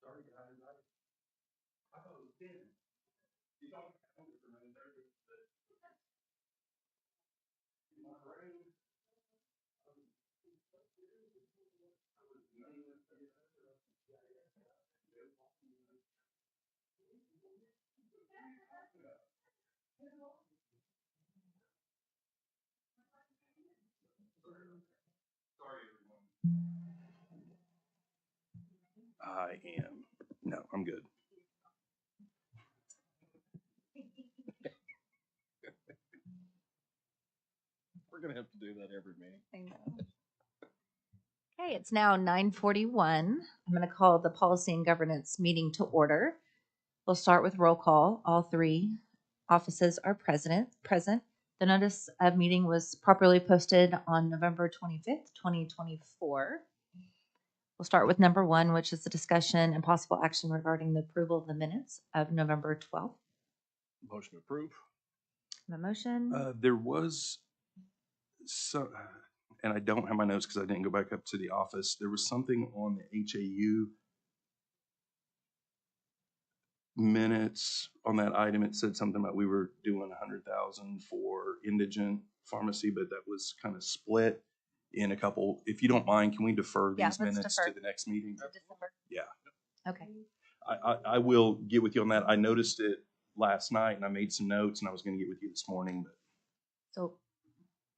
Sorry, guys. I thought it was 10. You don't have to for 9:30, but in my brain, I was 9:30. Sorry, everyone. I am. No, I'm good. We're gonna have to do that every meeting. I know. Okay, it's now 9:41. I'm going to call the Policy and Governance meeting to order. We'll start with roll call. All three offices are present. The notice of meeting was properly posted on November 25th, 2024. We'll start with number one, which is the discussion and possible action regarding the approval of the minutes of November 12th. Motion approved. A motion? There was so, and I don't have my notes because I didn't go back up to the office. There was something on the HAU minutes on that item. It said something about we were doing 100,000 for indigent pharmacy, but that was kind of split in a couple. If you don't mind, can we defer Yeah, these let's minutes defer. to the next meeting? To December. Yeah. Okay. I will get with you on that. I noticed it last night and I made some notes and I was going to get with you this morning, but So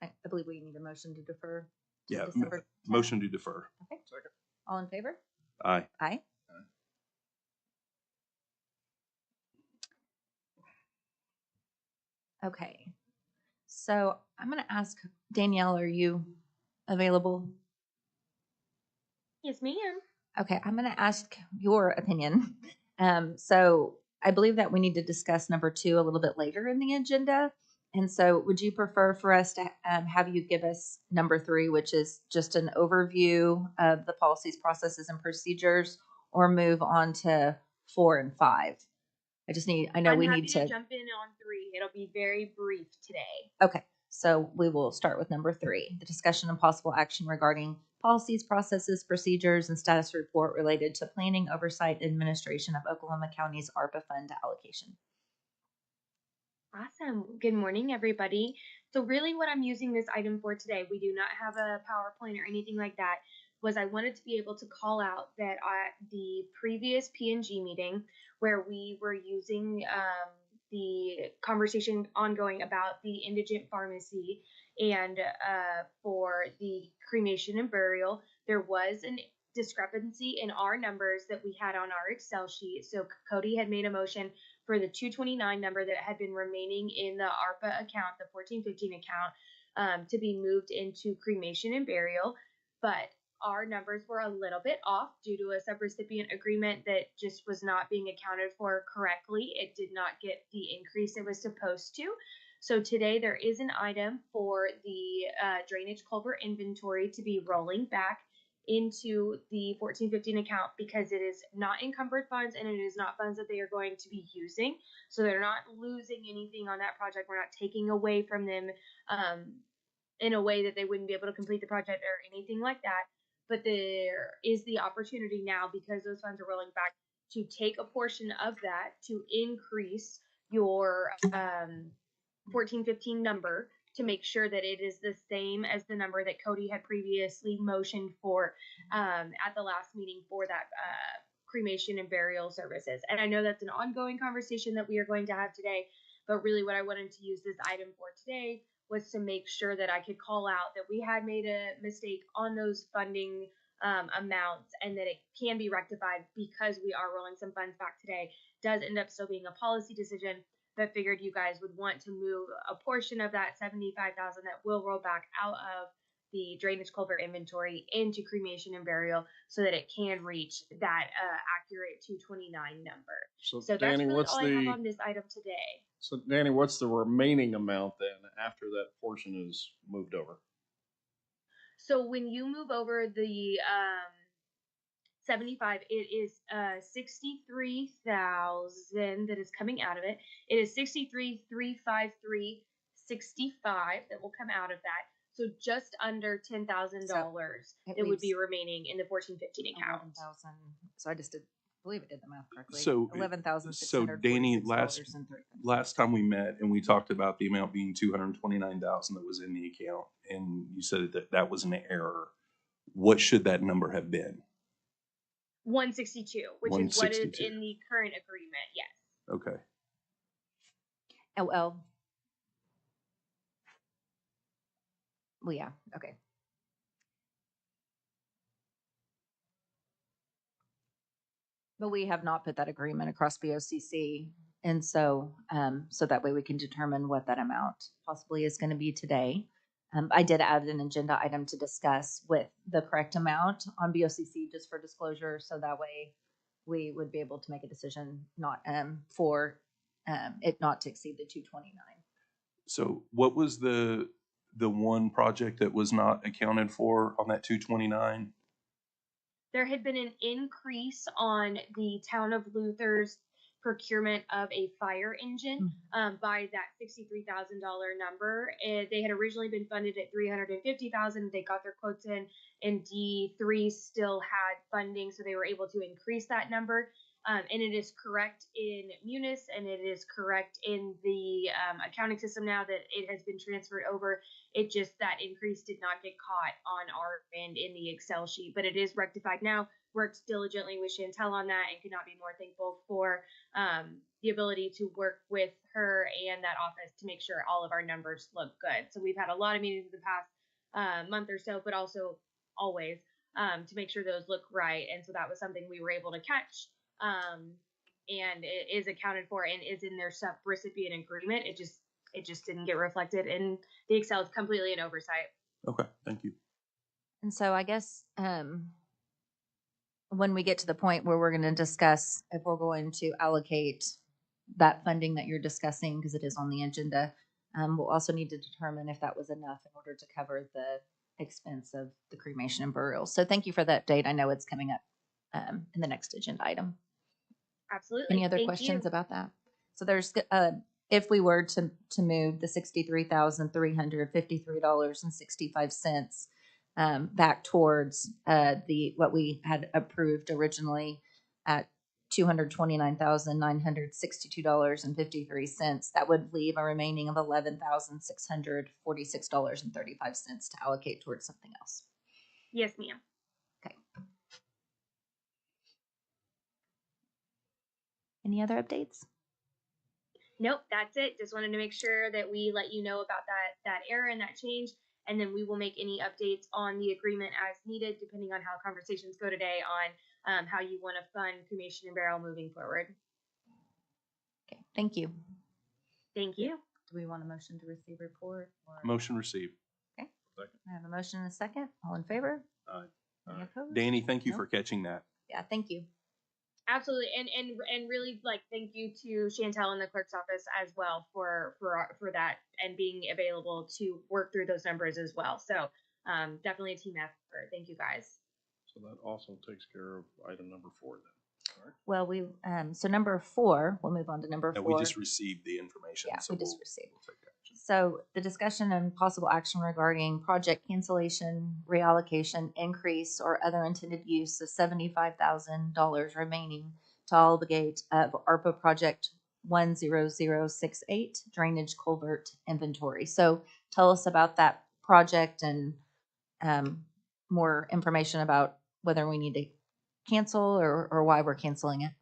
I believe we need a motion to defer to yeah, December 10th. motion to defer. Okay. All in favor? Aye. Aye. Okay. So I'm going to ask Danielle, are you available? Yes, ma'am. Okay, I'm going to ask your opinion. So I believe that we need to discuss number 2 a little bit later in the agenda. And so would you prefer for us to have you give us number 3, which is just an overview of the policies, processes, and procedures, or move on to 4 and 5? I know I'm we happy need to to jump in on 3. It'll be very brief today. Okay, so we will start with number 3, the discussion and possible action regarding policies, processes, procedures, and status report related to planning, oversight, and administration of Oklahoma County's ARPA fund allocation. Awesome. Good morning, everybody. So really what I'm using this item for today, we do not have a PowerPoint or anything like that, was I wanted to be able to call out that at the previous P&G meeting where we were using the conversation ongoing about the indigent pharmacy and for the cremation and burial, there was an discrepancy in our numbers that we had on our Excel sheet. So Cody had made a motion for the 229 number that had been remaining in the ARPA account, the 1415 account, to be moved into cremation and burial. But our numbers were a little bit off due to a subrecipient agreement that just was not being accounted for correctly. It did not get the increase it was supposed to. So today there is an item for the drainage culvert inventory to be rolling back into the 1415 account because it is not encumbered funds and it is not funds that they are going to be using. So they're not losing anything on that project. We're not taking away from them in a way that they wouldn't be able to complete the project or anything like that. But there is the opportunity now, because those funds are rolling back, to take a portion of that to increase your 1415 number to make sure that it is the same as the number that Cody had previously motioned for at the last meeting for that cremation and burial services. And I know that's an ongoing conversation that we are going to have today, but really what I wanted to use this item for today was to make sure that I could call out that we had made a mistake on those funding amounts and that it can be rectified because we are rolling some funds back today. It does end up still being a policy decision, but figured you guys would want to move a portion of that $75,000 that will roll back out of the drainage culvert inventory into cremation and burial so that it can reach that accurate 229 number. So that's Danny, really what's all I have on this item today. So Danny, what's the remaining amount then after that portion is moved over? So when you move over the 75, it is 63,000 that is coming out of it. It is 63,353.65 that will come out of that. So just under $10,000 it would be remaining in the 1415 account. 11,000. So I believe I did the math correctly. So, so Danny, last time we met and we talked about the amount being 229,000 that was in the account, and you said that that was an error. What should that number have been? 162, which is what is in the current agreement. Yes. Okay. Oh, well, yeah. Okay. But we have not put that agreement across BOCC, and so so that way we can determine what that amount possibly is going to be today. I did add an agenda item to discuss with the correct amount on BOCC just for disclosure, so that way we would be able to make a decision not for it not to exceed the 229. So what was the one project that was not accounted for on that 229? There had been an increase on the town of Luther's procurement of a fire engine by that $63,000 number. They had originally been funded at $350,000. They got their quotes in, and D3 still had funding, so they were able to increase that number. And it is correct in Munis, and it is correct in the accounting system now that it has been transferred over. It just, that increase did not get caught on our end in the Excel sheet, but it is rectified now. Worked diligently with Chantel on that and could not be more thankful for the ability to work with her and that office to make sure all of our numbers look good. So we've had a lot of meetings in the past month or so, but also always to make sure those look right. And so that was something we were able to catch, and it is accounted for and is in their sub-recipient agreement. It just didn't get reflected in the Excel. It's completely an oversight. Okay, thank you. And so I guess when we get to the point where we're going to discuss if we're going to allocate that funding that you're discussing, because it is on the agenda, we'll also need to determine if that was enough in order to cover the expense of the cremation and burial. So thank you for that update. I know it's coming up in the next agenda item. Absolutely. Any other Thank questions you. about that? So there's, if we were to move the $63,353.65 back towards what we had approved originally at $229,962.53, that would leave a remaining of $11,646.35 to allocate towards something else. Yes, ma'am. Okay. Any other updates? Nope, that's it. Just wanted to make sure that we let you know about that error and that change, and then we will make any updates on the agreement as needed, depending on how conversations go today on how you want to fund cremation and burial moving forward. Okay, thank you. Thank you. Do we want a motion to receive report? Or? Motion received. Okay. Second. I have a motion and a second. All in favor? Aye. Any opposed? Danny, thank you Nope. for catching that. Yeah, thank you. Absolutely, and really, like, thank you to Chantel in the clerk's office as well for that and being available to work through those numbers as well. So definitely a team effort. Thank you guys. So that also takes care of item number 4 then. Correct? Well, we so number 4, we'll move on to number 4. We just received the information. Yeah, so we just we'll received. take action. So the discussion and possible action regarding project cancellation, reallocation, increase, or other intended use of $75,000 remaining to obligate of ARPA project 10068 drainage culvert inventory. So tell us about that project and more information about whether we need to cancel or why we're canceling it.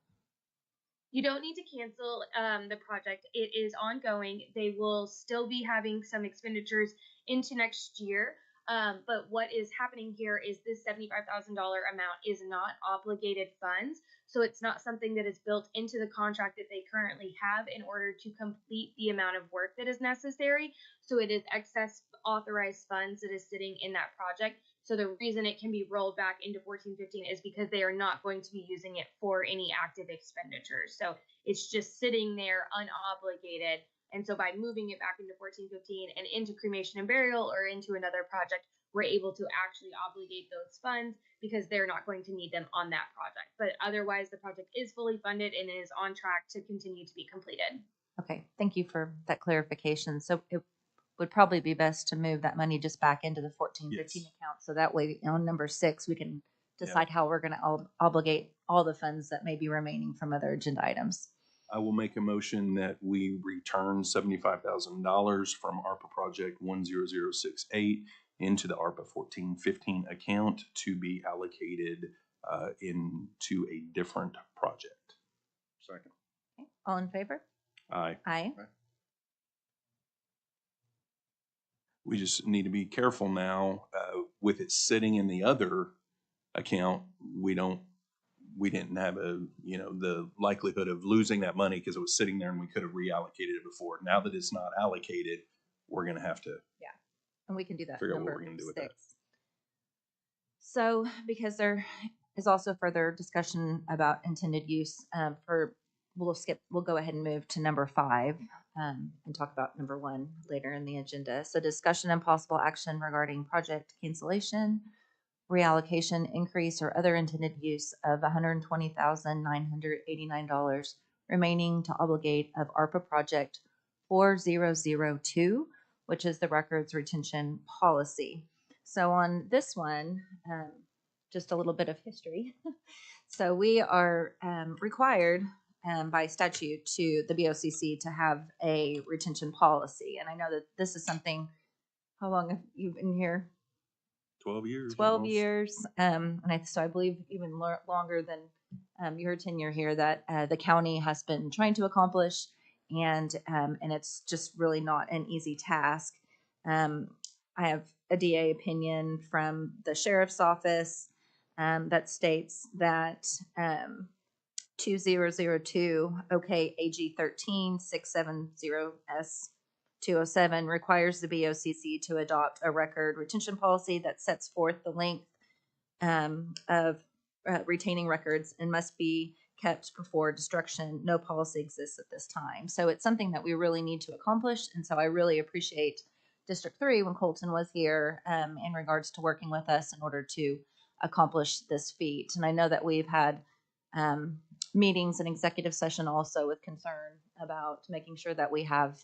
You don't need to cancel the project. It is ongoing. They will still be having some expenditures into next year. But what is happening here is this $75,000 amount is not obligated funds. So it's not something that is built into the contract that they currently have in order to complete the amount of work that is necessary. So it is excess authorized funds that is sitting in that project. So the reason it can be rolled back into 1415 is because they are not going to be using it for any active expenditures. So it's just sitting there unobligated. And so by moving it back into 1415 and into cremation and burial or into another project, we're able to actually obligate those funds because they're not going to need them on that project. But otherwise, the project is fully funded and is on track to continue to be completed. Okay, thank you for that clarification. So it would probably be best to move that money just back into the 1415 Yes. account. So that way on number 6, we can decide how we're going to obligate all the funds that may be remaining from other agenda items. I will make a motion that we return $75,000 from ARPA project 10068 into the ARPA 1415 account to be allocated into a different project. Second. Okay. All in favor? Aye. Aye. We just need to be careful now with it sitting in the other account. We didn't have the likelihood of losing that money because it was sitting there and we could have reallocated it before. Now that it's not allocated, we're going to have to And we can do that. figure out what number we're going to do with 6. that. So because there is also further discussion about intended use we'll go ahead and move to number 5 and talk about number 1 later in the agenda. So discussion and possible action regarding project cancellation, reallocation, increase, or other intended use of $120,989 remaining to obligate of ARPA project 4002, which is the records retention policy. So on this one, just a little bit of history. So we are required by statute to the BOCC to have a retention policy. And I know that this is something, how long have you been here? 12 years. 12 almost. years. So I believe even longer than your tenure here that the county has been trying to accomplish. And it's just really not an easy task. I have a DA opinion from the sheriff's office that states that 2002 OK AG 13670S 207 requires the BOCC to adopt a record retention policy that sets forth the length of retaining records and must be kept before destruction. No policy exists at this time. So it's something that we really need to accomplish. And so I really appreciate District 3 when Colton was here in regards to working with us in order to accomplish this feat. And I know that we've had meetings and executive session also with concern about making sure that we have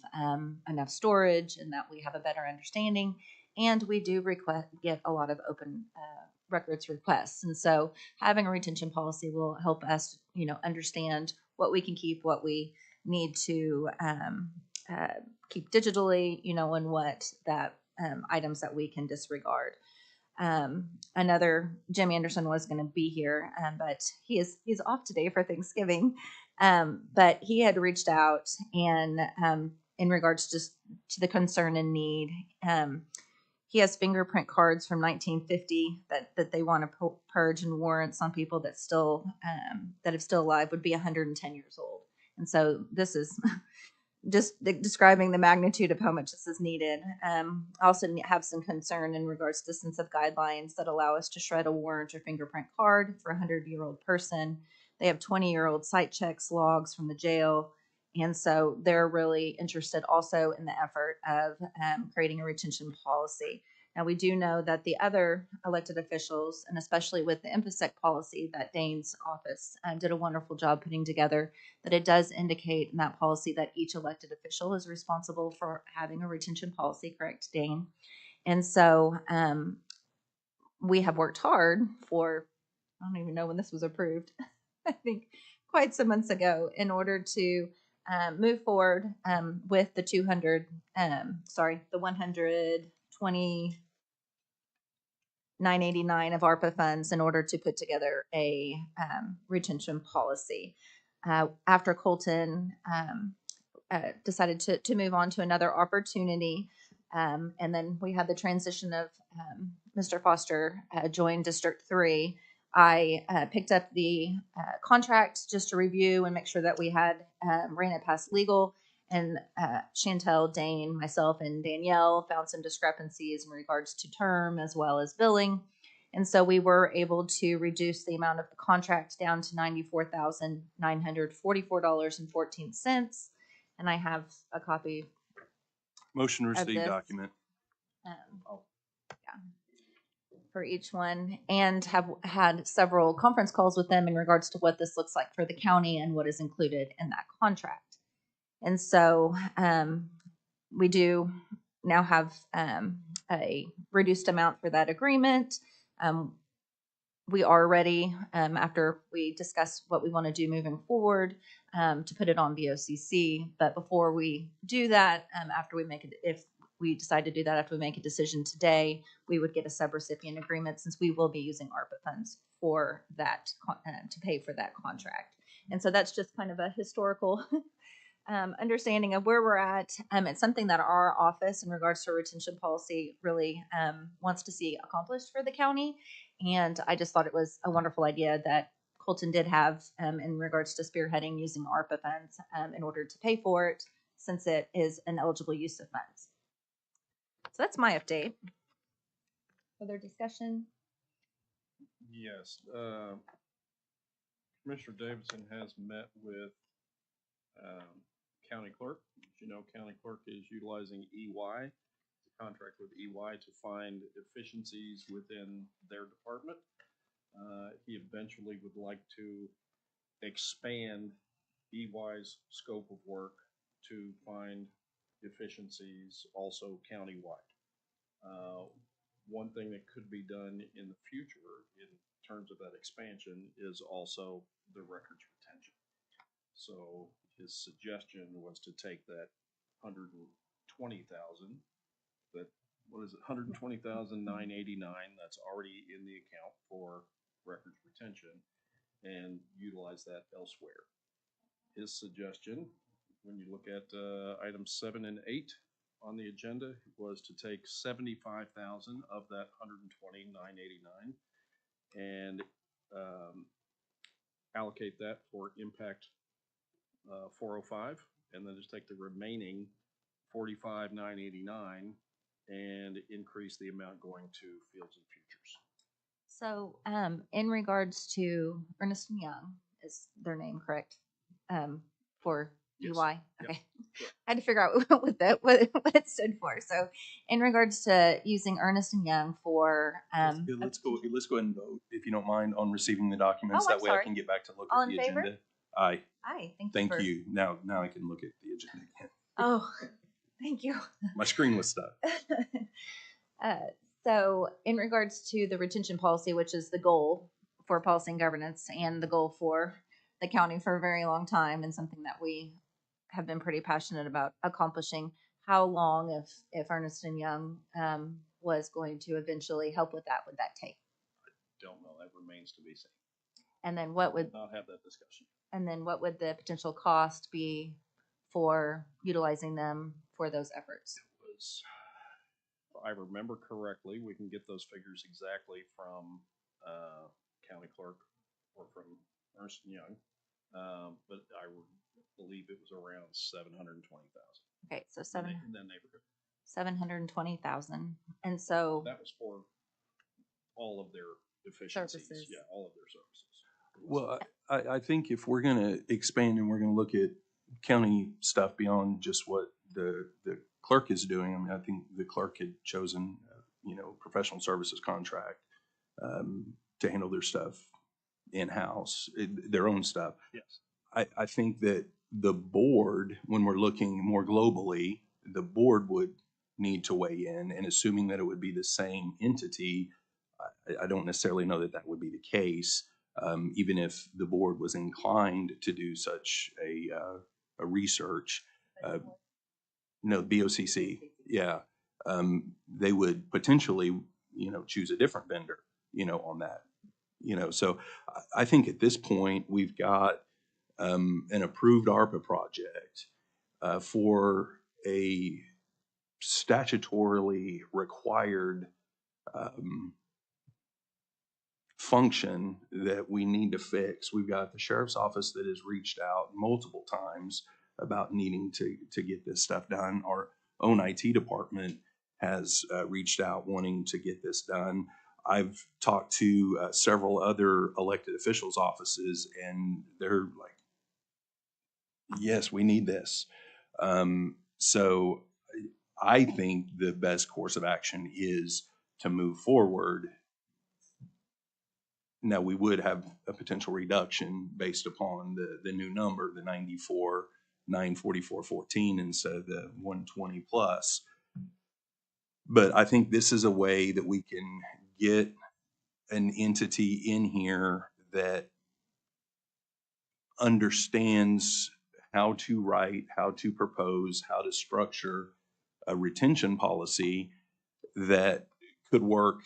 enough storage and that we have a better understanding. And we do get a lot of open records requests. And so having a retention policy will help us, understand what we can keep, what we need to keep digitally, and what that items that we can disregard. Another Jim Anderson was going to be here, but he's off today for Thanksgiving. But he had reached out and in regards just to the concern and need. He has fingerprint cards from 1950 that they want to purge, and warrants on people that still that have still alive would be 110 years old. And so this is just describing the magnitude of how much this is needed. I also have some concern in regards to sensitive guidelines that allow us to shred a warrant or fingerprint card for a 100-year-old person. They have 20-year-old site checks logs from the jail. And so they're really interested also in the effort of creating a retention policy. Now, we do know that the other elected officials, and especially with the IMPASEC policy that Dane's office did a wonderful job putting together, that it does indicate in that policy that each elected official is responsible for having a retention policy, correct, Dane? And so we have worked hard for, I don't even know when this was approved, I think quite some months ago, in order to move forward with the 129.89 of ARPA funds in order to put together a retention policy. After Colton decided to move on to another opportunity, and then we had the transition of Mr. Foster joined District 3. I picked up the contract just to review and make sure that we had ran it past legal. And Chantel, Dane, myself, and Danielle found some discrepancies in regards to term as well as billing. And so we were able to reduce the amount of the contract down to $94,944.14. And I have a copy. Motion to receive this. document. For each one, and have had several conference calls with them in regards to what this looks like for the county and what is included in that contract. And so we do now have a reduced amount for that agreement. We are ready, after we discuss what we want to do moving forward, to put it on BOCC. But before we do that, after we make it, if we decide to do that after we make a decision today, we would get a subrecipient agreement, since we will be using ARPA funds for that to pay for that contract. And so that's just kind of a historical understanding of where we're at. It's something that our office, in regards to retention policy, really wants to see accomplished for the county. And I just thought it was a wonderful idea that Colton did have in regards to spearheading using ARPA funds in order to pay for it, since it is an eligible use of funds. So that's my update. Further discussion? Yes. Commissioner Davidson has met with county clerk. As you know, county clerk is utilizing EY, to contract with EY to find efficiencies within their department. He eventually would like to expand EY's scope of work to find efficiencies also countywide. One thing that could be done in the future in terms of that expansion is also the records retention. So his suggestion was to take that 120,000, that, what is it, 120,989, that's already in the account for records retention, and utilize that elsewhere. His suggestion, when you look at items 7 and 8 on the agenda, was to take 75,000 of that 120,989 and allocate that for impact 405, and then just take the remaining 45,989 and increase the amount going to Fields and Futures. So, in regards to Ernest and Young, is their name correct? For Yes. EY? Yep. Okay. Sure. I had to figure out what it stood for. So, in regards to using Ernest and Young for, Let's go ahead and vote, if you don't mind, on receiving the documents. Oh, I'm That way I sorry. can get back to look All at in the favor? agenda. Aye, Hi, thank for- you. Now I can look at the agenda again. Oh, thank you. My screen was stuck. So, in regards to the retention policy, which is the goal for policy and governance and the goal for the county for a very long time, and something that we have been pretty passionate about accomplishing, how long, if Ernest and Young was going to eventually help with that, would that take? Don't know, that remains to be seen. And then what would Not have that discussion. the potential cost be for utilizing them for those efforts? Was, if I remember correctly, we can get those figures exactly from county clerk or from Ernst and Young, but I would believe it was around 720,000. Okay, so In that neighborhood. 720,000, and so That was for all of their efficiencies. Services. Yeah, all of their services. Well, I think if we're gonna expand and we're gonna look at county stuff beyond just what the clerk is doing, I mean, I think the clerk had chosen, professional services contract to handle their stuff in-house, their own stuff. Yes. I think that the board, when we're looking more globally, the board would need to weigh in, and assuming that it would be the same entity, I don't necessarily know that that would be the case, even if the board was inclined to do such a research. No, BOCC, yeah. They would potentially, choose a different vendor, on that. So I think at this point, we've got an approved ARPA project for a statutorily required function that we need to fix. We've got the sheriff's office that has reached out multiple times about needing to get this stuff done. Our own IT department has reached out wanting to get this done. I've talked to several other elected officials' offices, and they're like, yes, we need this. So I think the best course of action is to move forward. Now, we would have a potential reduction based upon the new number, the 94414 instead of the 120 plus. But I think this is a way that we can get an entity in here that understands how to write, how to propose, how to structure a retention policy that could work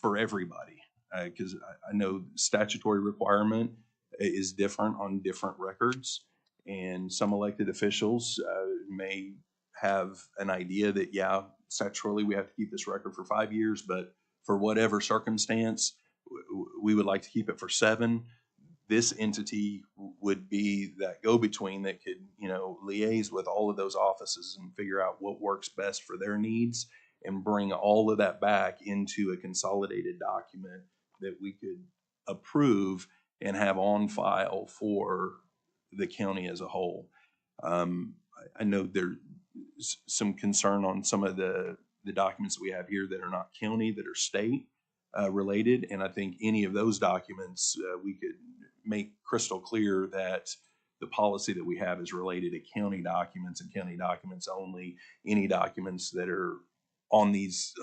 for everybody. Because I know statutory requirement is different on different records, and some elected officials may have an idea that, yeah, statutorily we have to keep this record for 5 years, but for whatever circumstance, we would like to keep it for 7. This entity would be that go-between that could, liaise with all of those offices and figure out what works best for their needs and bring all of that back into a consolidated document that we could approve and have on file for the county as a whole. I know there's some concern on some of the documents we have here that are not county, that are state related, and I think any of those documents we could make crystal clear that the policy that we have is related to county documents and county documents only. Any documents that are on this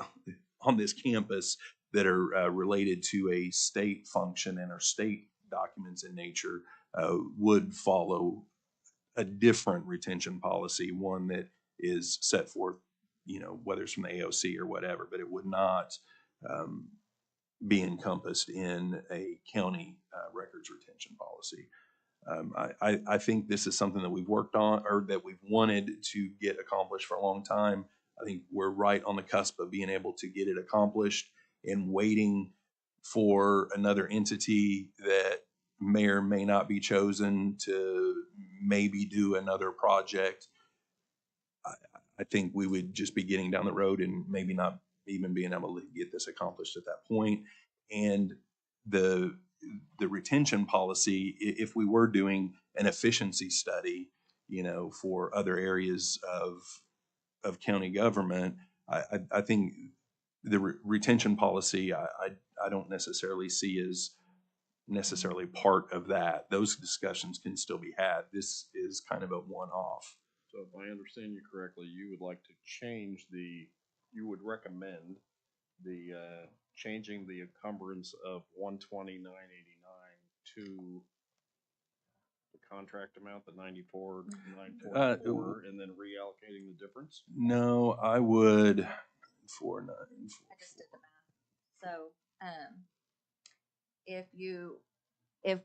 campus that are related to a state function and are state documents in nature would follow a different retention policy, one that is set forth, whether it's from the AOC or whatever, but it would not be encompassed in a county records retention policy. I think this is something that we've worked on, or that we've wanted to get accomplished for a long time. I think we're right on the cusp of being able to get it accomplished, and waiting for another entity that may or may not be chosen to maybe do another project. I think we would just be getting down the road and maybe not even being able to get this accomplished at that point. And the retention policy, if we were doing an efficiency study, for other areas of county government, I think the retention policy, I don't necessarily see as necessarily part of that. Those discussions can still be had. This is kind of a one-off. So if I understand you correctly, you would like to change you would recommend changing the encumbrance of 129.89 to the contract amount, the 94,944, and then reallocating the difference? No, I would, I just did the math. So, if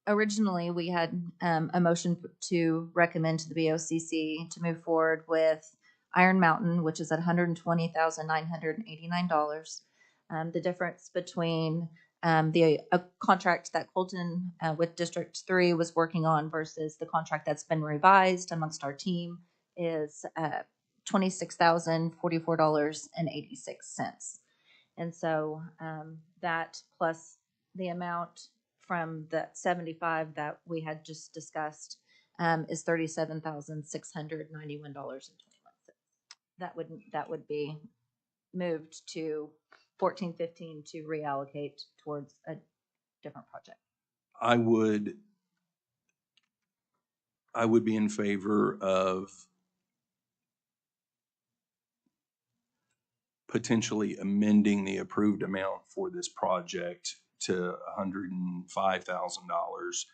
originally we had a motion to recommend to the BOCC to move forward with Iron Mountain, which is at $120,989. The difference between the contract that Colton with District 3 was working on versus the contract that's been revised amongst our team is $26,044.86. And so that plus the amount from the 75 that we had just discussed is $37,691.21. That would be moved to 1415 to reallocate towards a different project. I would be in favor of potentially amending the approved amount for this project to $105,000.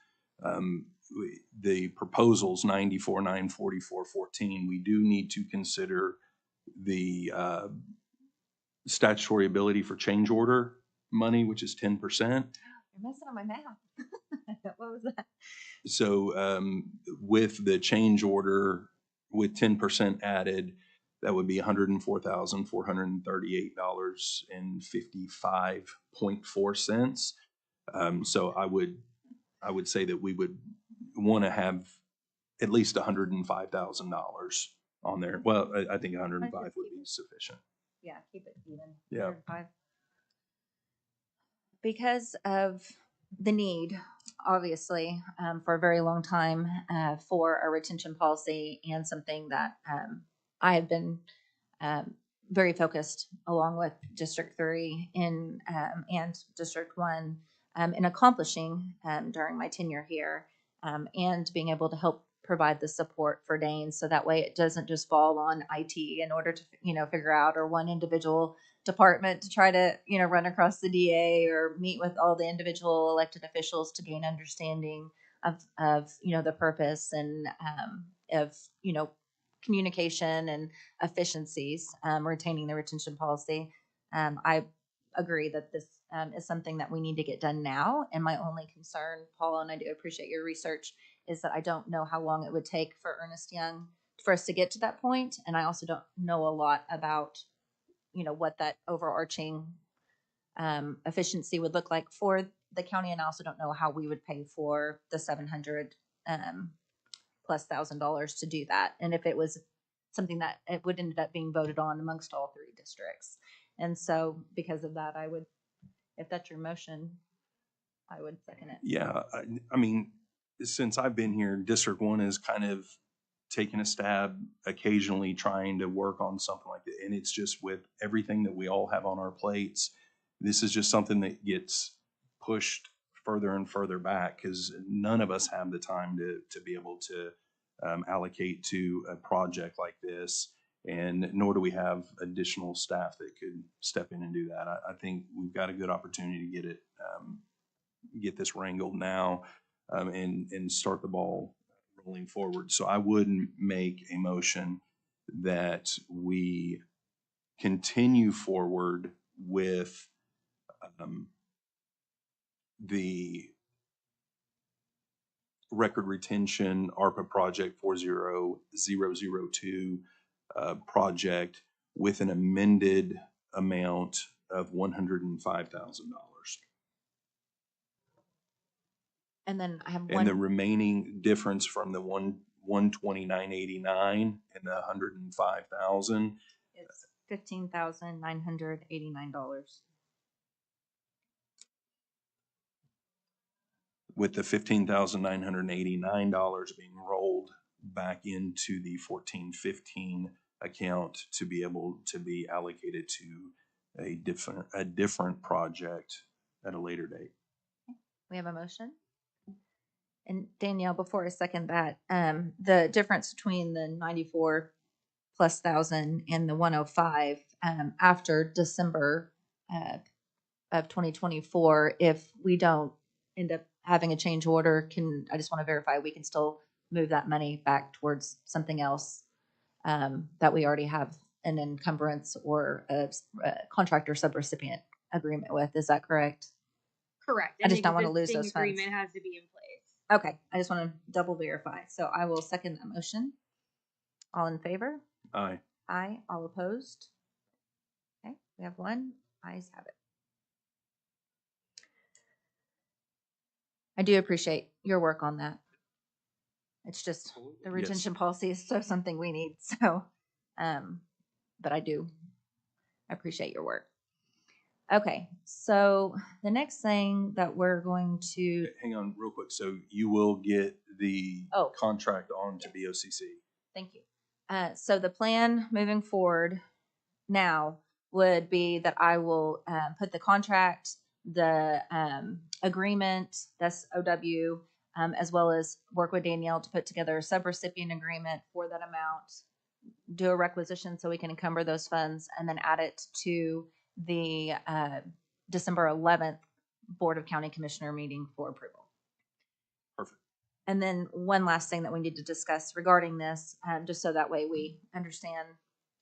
The proposal's 94,944.14. We do need to consider the statutory ability for change order money, which is 10%. You're messing on my math. What was that? So with the change order with 10% added, that would be $104,438.55.4. So I would say that we would want to have at least $105,000 on there. Well, I think 105 would be sufficient. Yeah, keep it even. Yeah. 105. Because of the need, obviously, for a very long time for a retention policy, and something that I have been very focused along with District 3 and District 1 in accomplishing during my tenure here, and being able to help provide the support for Dane, so that way it doesn't just fall on IT in order to figure out, or one individual department to try to run across the DA or meet with all the individual elected officials to gain understanding of the purpose and of communication and efficiencies, retaining the retention policy. I agree that this is something that we need to get done now. And my only concern, Paul, and I do appreciate your research, is that I don't know how long it would take for Ernest Young for us to get to that point. And I also don't know a lot about, what that overarching efficiency would look like for the county. And I also don't know how we would pay for the $700 plus $1,000 to do that. And if it was something that it would end up being voted on amongst all 3 districts. And so because of that, I would, if that's your motion, I would second it. Yeah, I mean, since I've been here, District 1 has kind of taken a stab occasionally trying to work on something like that. And it's just, with everything that we all have on our plates, this is just something that gets pushed further and further back, because none of us have the time to be able to allocate to a project like this. And nor do we have additional staff that could step in and do that. I think we've got a good opportunity to get this wrangled now, and start the ball rolling forward. So I would make a motion that we continue forward with the record retention ARPA project 40002 project with an amended amount of $105,000. And then I have And the one, remaining difference from the 129.89 and the 105,000, it's $15,989. with the $15,989 being rolled back into the 1415 account to be able to be allocated to a different project at a later date. We have a motion. And Danielle, before I second that, the difference between the 94 plus thousand and the 105, after December, of 2024, if we don't end up having a change order, I just want to verify we can still move that money back towards something else, that we already have an encumbrance or a contractor subrecipient agreement with. Is that correct? Correct. I just don't wanna lose existing those funds. agreement has to be in place. Okay, I just want to double verify. So I will second that motion. All in favor? Aye. Aye. All opposed? Okay, we have one. Ayes have it. I do appreciate your work on that. It's just Absolutely. the Yes. retention policy is so something we need. So, but I do appreciate your work. Okay, so the next thing that we're going to, Hang on real quick. So you will get the Oh. contract on to BOCC. thank you. So the plan moving forward now would be that I will put the contract, the agreement, that's OW, as well as work with Danielle to put together a subrecipient agreement for that amount, do a requisition so we can encumber those funds, and then add it to the December 11th Board of County Commissioner meeting for approval. Perfect. And then one last thing that we need to discuss regarding this, just so that way we understand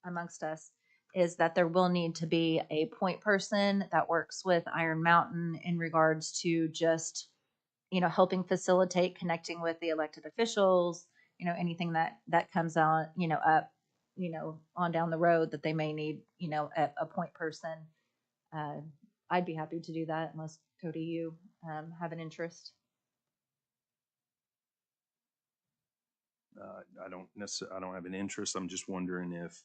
amongst us, is that there will need to be a point person that works with Iron Mountain in regards to just, helping facilitate connecting with the elected officials, anything that comes on, up, on down the road that they may need, a point person. I'd be happy to do that unless Cody, you have an interest. I don't have an interest. I'm just wondering if,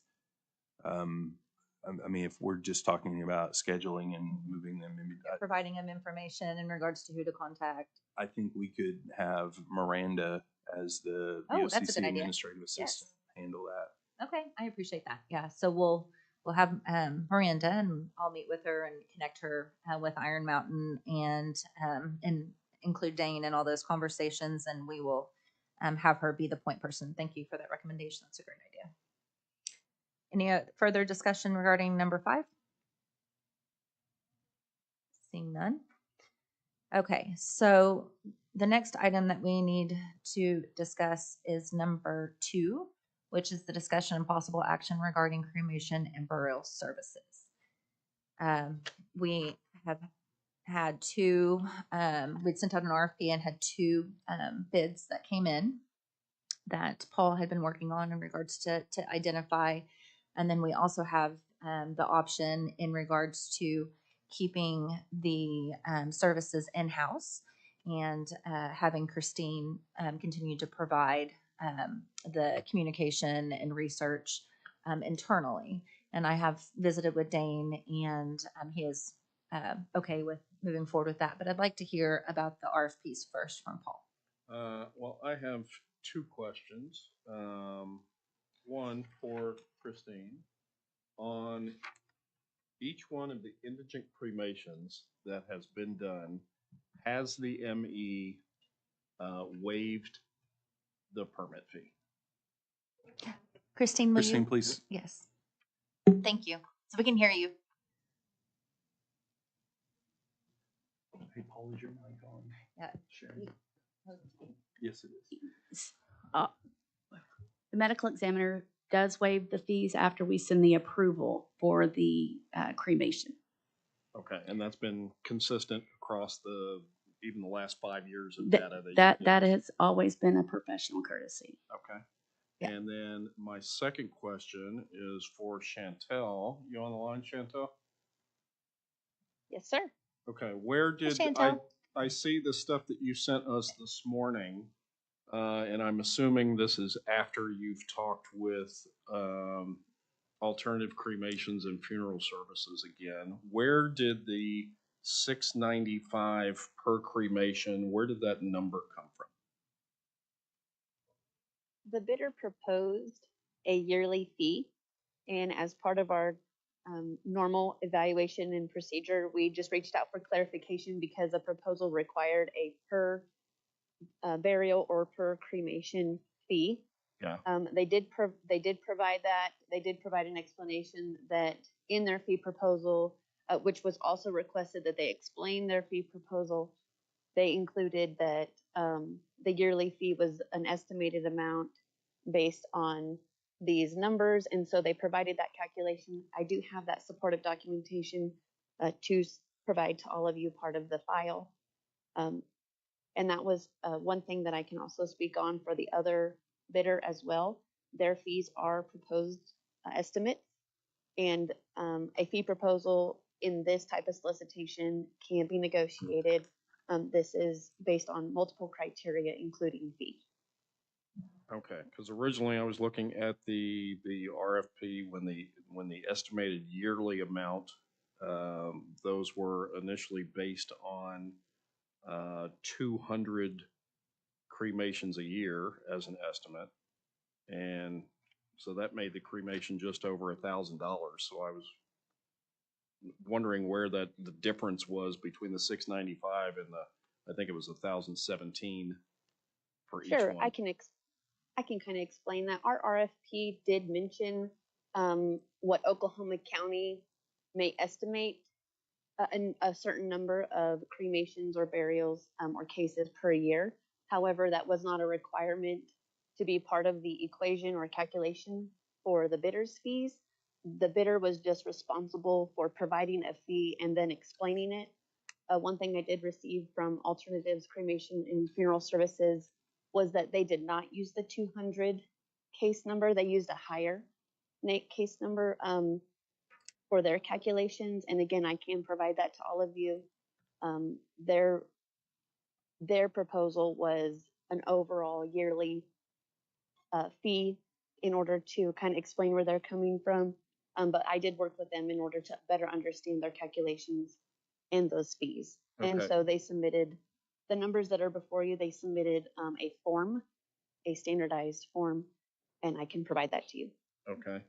I mean, if we're just talking about scheduling and moving them, Providing them information in regards to who to contact. I think we could have Miranda as the Oh, that's a BOCC good idea. administrative assistant handle that. Okay, I appreciate that. Yeah, so we'll have Miranda, and I'll meet with her and connect her with Iron Mountain, and include Dane in all those conversations, and we will have her be the point person. Thank you for that recommendation. That's a great idea. Any further discussion regarding number 5? Seeing none. Okay, so the next item that we need to discuss is number 2, which is the discussion and possible action regarding cremation and burial services. We have had 2, we'd sent out an RFP and had 2 bids that came in that Paul had been working on in regards to identify. And then we also have the option in regards to keeping the services in-house and having Christine continue to provide the communication and research internally. And I have visited with Dane, and he is okay with moving forward with that. But I'd like to hear about the RFPs first from Paul. Well, I have 2 questions. One for Christine. On each one of the indigent cremations that has been done, has the ME waived the permit fee? Christine, will Christine, you? please. Yes. Thank you. So we can hear you. Hey, Paul, is your mic on? Yeah. Sharon? Yes, it is. uh, the medical examiner does waive the fees after we send the approval for the cremation. Okay, and that's been consistent across even the last 5 years of Th- data that That you've that given us? has always been a professional courtesy. Okay. Yeah. And then my second question is for Chantel. You on the line, Chantel? Yes, sir. Okay, where did Chantel. I see the stuff that you sent us this morning, and I'm assuming this is after you've talked with alternative cremations and funeral services again. Where did the $695 per cremation, where did that number come from? The bidder proposed a yearly fee, and as part of our normal evaluation and procedure, we just reached out for clarification because the proposal required a per burial or per cremation fee. Yeah. They did provide that. They did provide an explanation that in their fee proposal, which was also requested that they explain their fee proposal. They included that the yearly fee was an estimated amount based on these numbers, and so they provided that calculation. I do have that supportive documentation to provide to all of you, part of the file. And that was one thing that I can also speak on for the other bidder as well. Their fees are proposed estimates, and a fee proposal in this type of solicitation can be negotiated. This is based on multiple criteria, including fee. Okay, because originally I was looking at the RFP when the estimated yearly amount, those were initially based on 200 cremations a year as an estimate, and so that made the cremation just over $1,000. So I was wondering where the difference was between the 695 and I think it was 1,017 for each Sure, one. I can kind of explain that. Our RFP did mention what Oklahoma County may estimate a certain number of cremations or burials or cases per year. However, that was not a requirement to be part of the equation or calculation for the bidder's fees. The bidder was just responsible for providing a fee and then explaining it. One thing I did receive from Alternatives Cremation and Funeral Services was that they did not use the 200 case number. They used a higher case number for their calculations. And again, I can provide that to all of you. Their proposal was an overall yearly fee in order to kind of explain where they're coming from. But I did work with them in order to better understand their calculations and those fees. And Okay. so they submitted the numbers that are before you. They submitted a form, a standardized form, and I can provide that to you. Okay.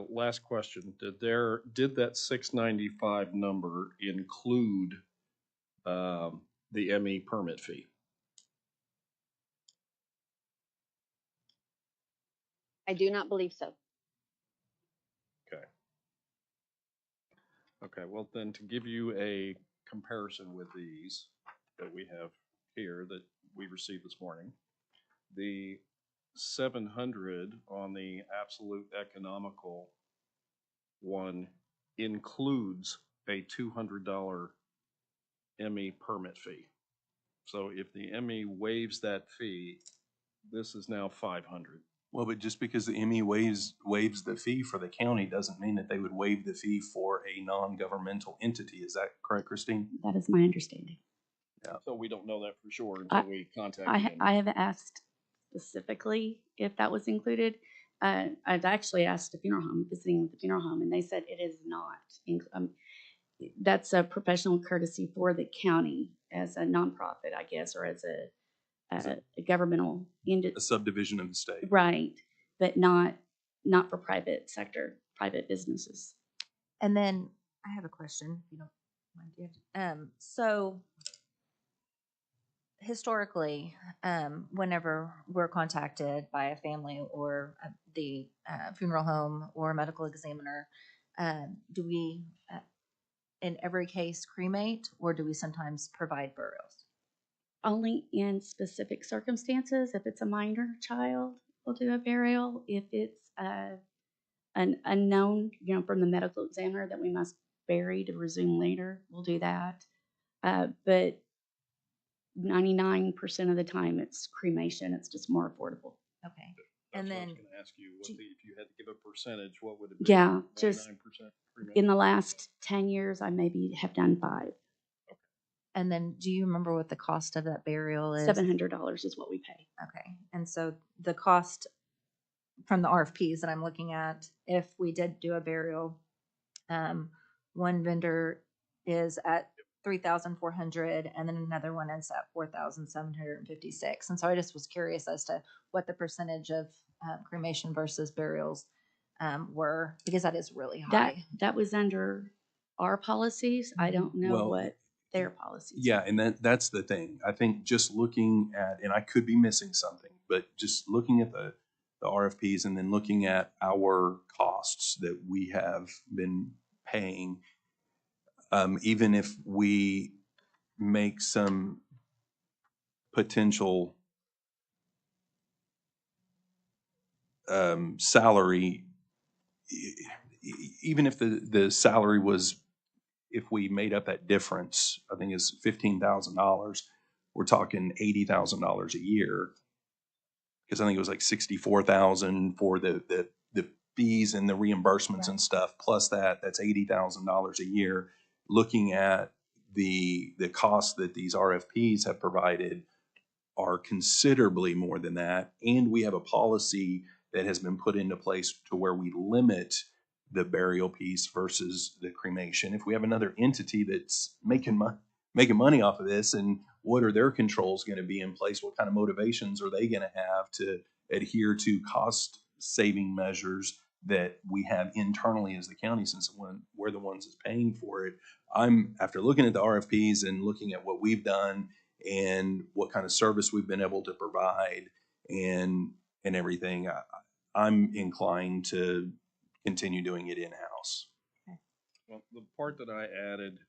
Last question. Did that 695 number include the ME permit fee? I do not believe so. Okay. Okay, well then to give you a comparison with these that we have here that we received this morning, the 700 on the absolute economical one includes a $200 ME permit fee. So if the ME waives that fee, this is now 500. Well, but just because the ME waives the fee for the county doesn't mean that they would waive the fee for a non-governmental entity. Is that correct, Christine? That is my understanding. So we don't know that for sure until we contact them. I have asked specifically if that was included. I've actually asked a funeral home, visiting with the funeral home, and they said it is not. That's a professional courtesy for the county as a nonprofit, I guess, or as a governmental A subdivision of the state. right, but not for private sector, private businesses. And then I have a question, if you don't mind. So historically, whenever we're contacted by a family or the funeral home or medical examiner, do we, in every case, cremate, or do we sometimes provide burials? Only in specific circumstances. If it's a minor child, we'll do a burial. If it's an unknown, from the medical examiner that we must bury to resume later, we'll do that. But 99% of the time, it's cremation. It's just more affordable. Okay. That's And what I then, was gonna ask you, if you had to give a percentage, what would it be? Yeah, just 99% in cremation? the last 10 years, I maybe have done 5. and then do you remember what the cost of that burial is? $700 is what we pay. Okay. And so the cost from the RFPs that I'm looking at, if we did do a burial, one vendor is at 3,400 and then another one is at 4,756. And so I just was curious as to what the percentage of cremation versus burials were, because that is really high. That was under our policies. I don't know Well, what their policies. Yeah, and that's the thing. I think just looking at, and I could be missing something, but just looking at the RFPs and then looking at our costs that we have been paying, even if we make some potential salary, even if the salary was, if we made up that difference, I think it's $15,000, we're talking $80,000 a year. Because I think it was like 64,000 for the fees and the reimbursements and stuff. Plus that's $80,000 a year. Looking at the costs that these RFPs have provided are considerably more than that. And we have a policy that has been put into place to where we limit the burial piece versus the cremation. If we have another entity that's making money off of this, and what are their controls going to be in place? What kind of motivations are they going to have to adhere to cost saving measures that we have internally as the county, since we're the ones that's paying for it? I'm, after looking at the RFPs and looking at what we've done and what kind of service we've been able to provide and everything, I'm inclined to continue doing it in-house. Well, the part that I added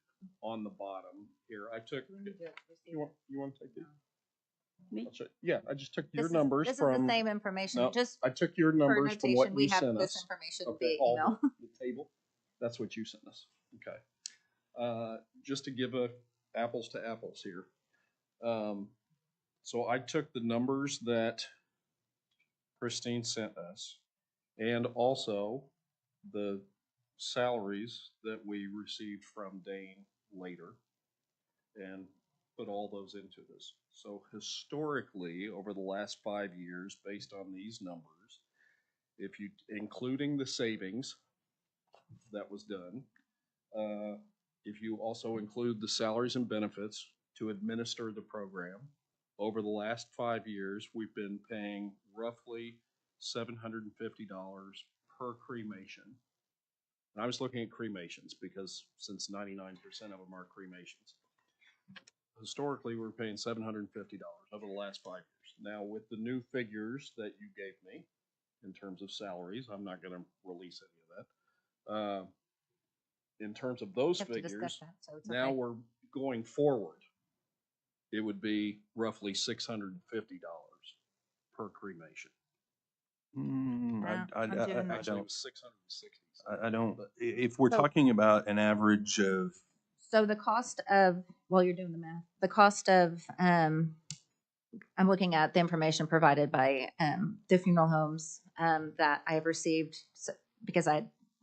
on the bottom here, I took, you want to take these? Me? Yeah, I just took your This numbers is from. the same information, No, just I took your for numbers from what notation, you we have sent this us. information Okay, via all email. the table, that's what you sent us. Okay. Just to give apples to apples here. So I took the numbers that Christine sent us and also the salaries that we received from Dane later and put all those into this. So historically, over the last 5 years, based on these numbers, if you, including the savings that was done, if you also include the salaries and benefits to administer the program, over the last 5 years, we've been paying roughly $750 per cremation. And I was looking at cremations because since 99% of them are cremations. Historically, we're paying $750 over the last 5 years. Now, with the new figures that you gave me in terms of salaries, I'm not going to release any of that. In terms of those We have to discuss figures, that, so it's now okay. we're going forward. It would be roughly $650 per cremation. Yeah, I'm doing that. I Actually, it don't. was 660. I don't. If we're So- talking about an average of, So the cost of, while you're doing the math, the cost of, I'm looking at the information provided by the funeral homes that I have received, because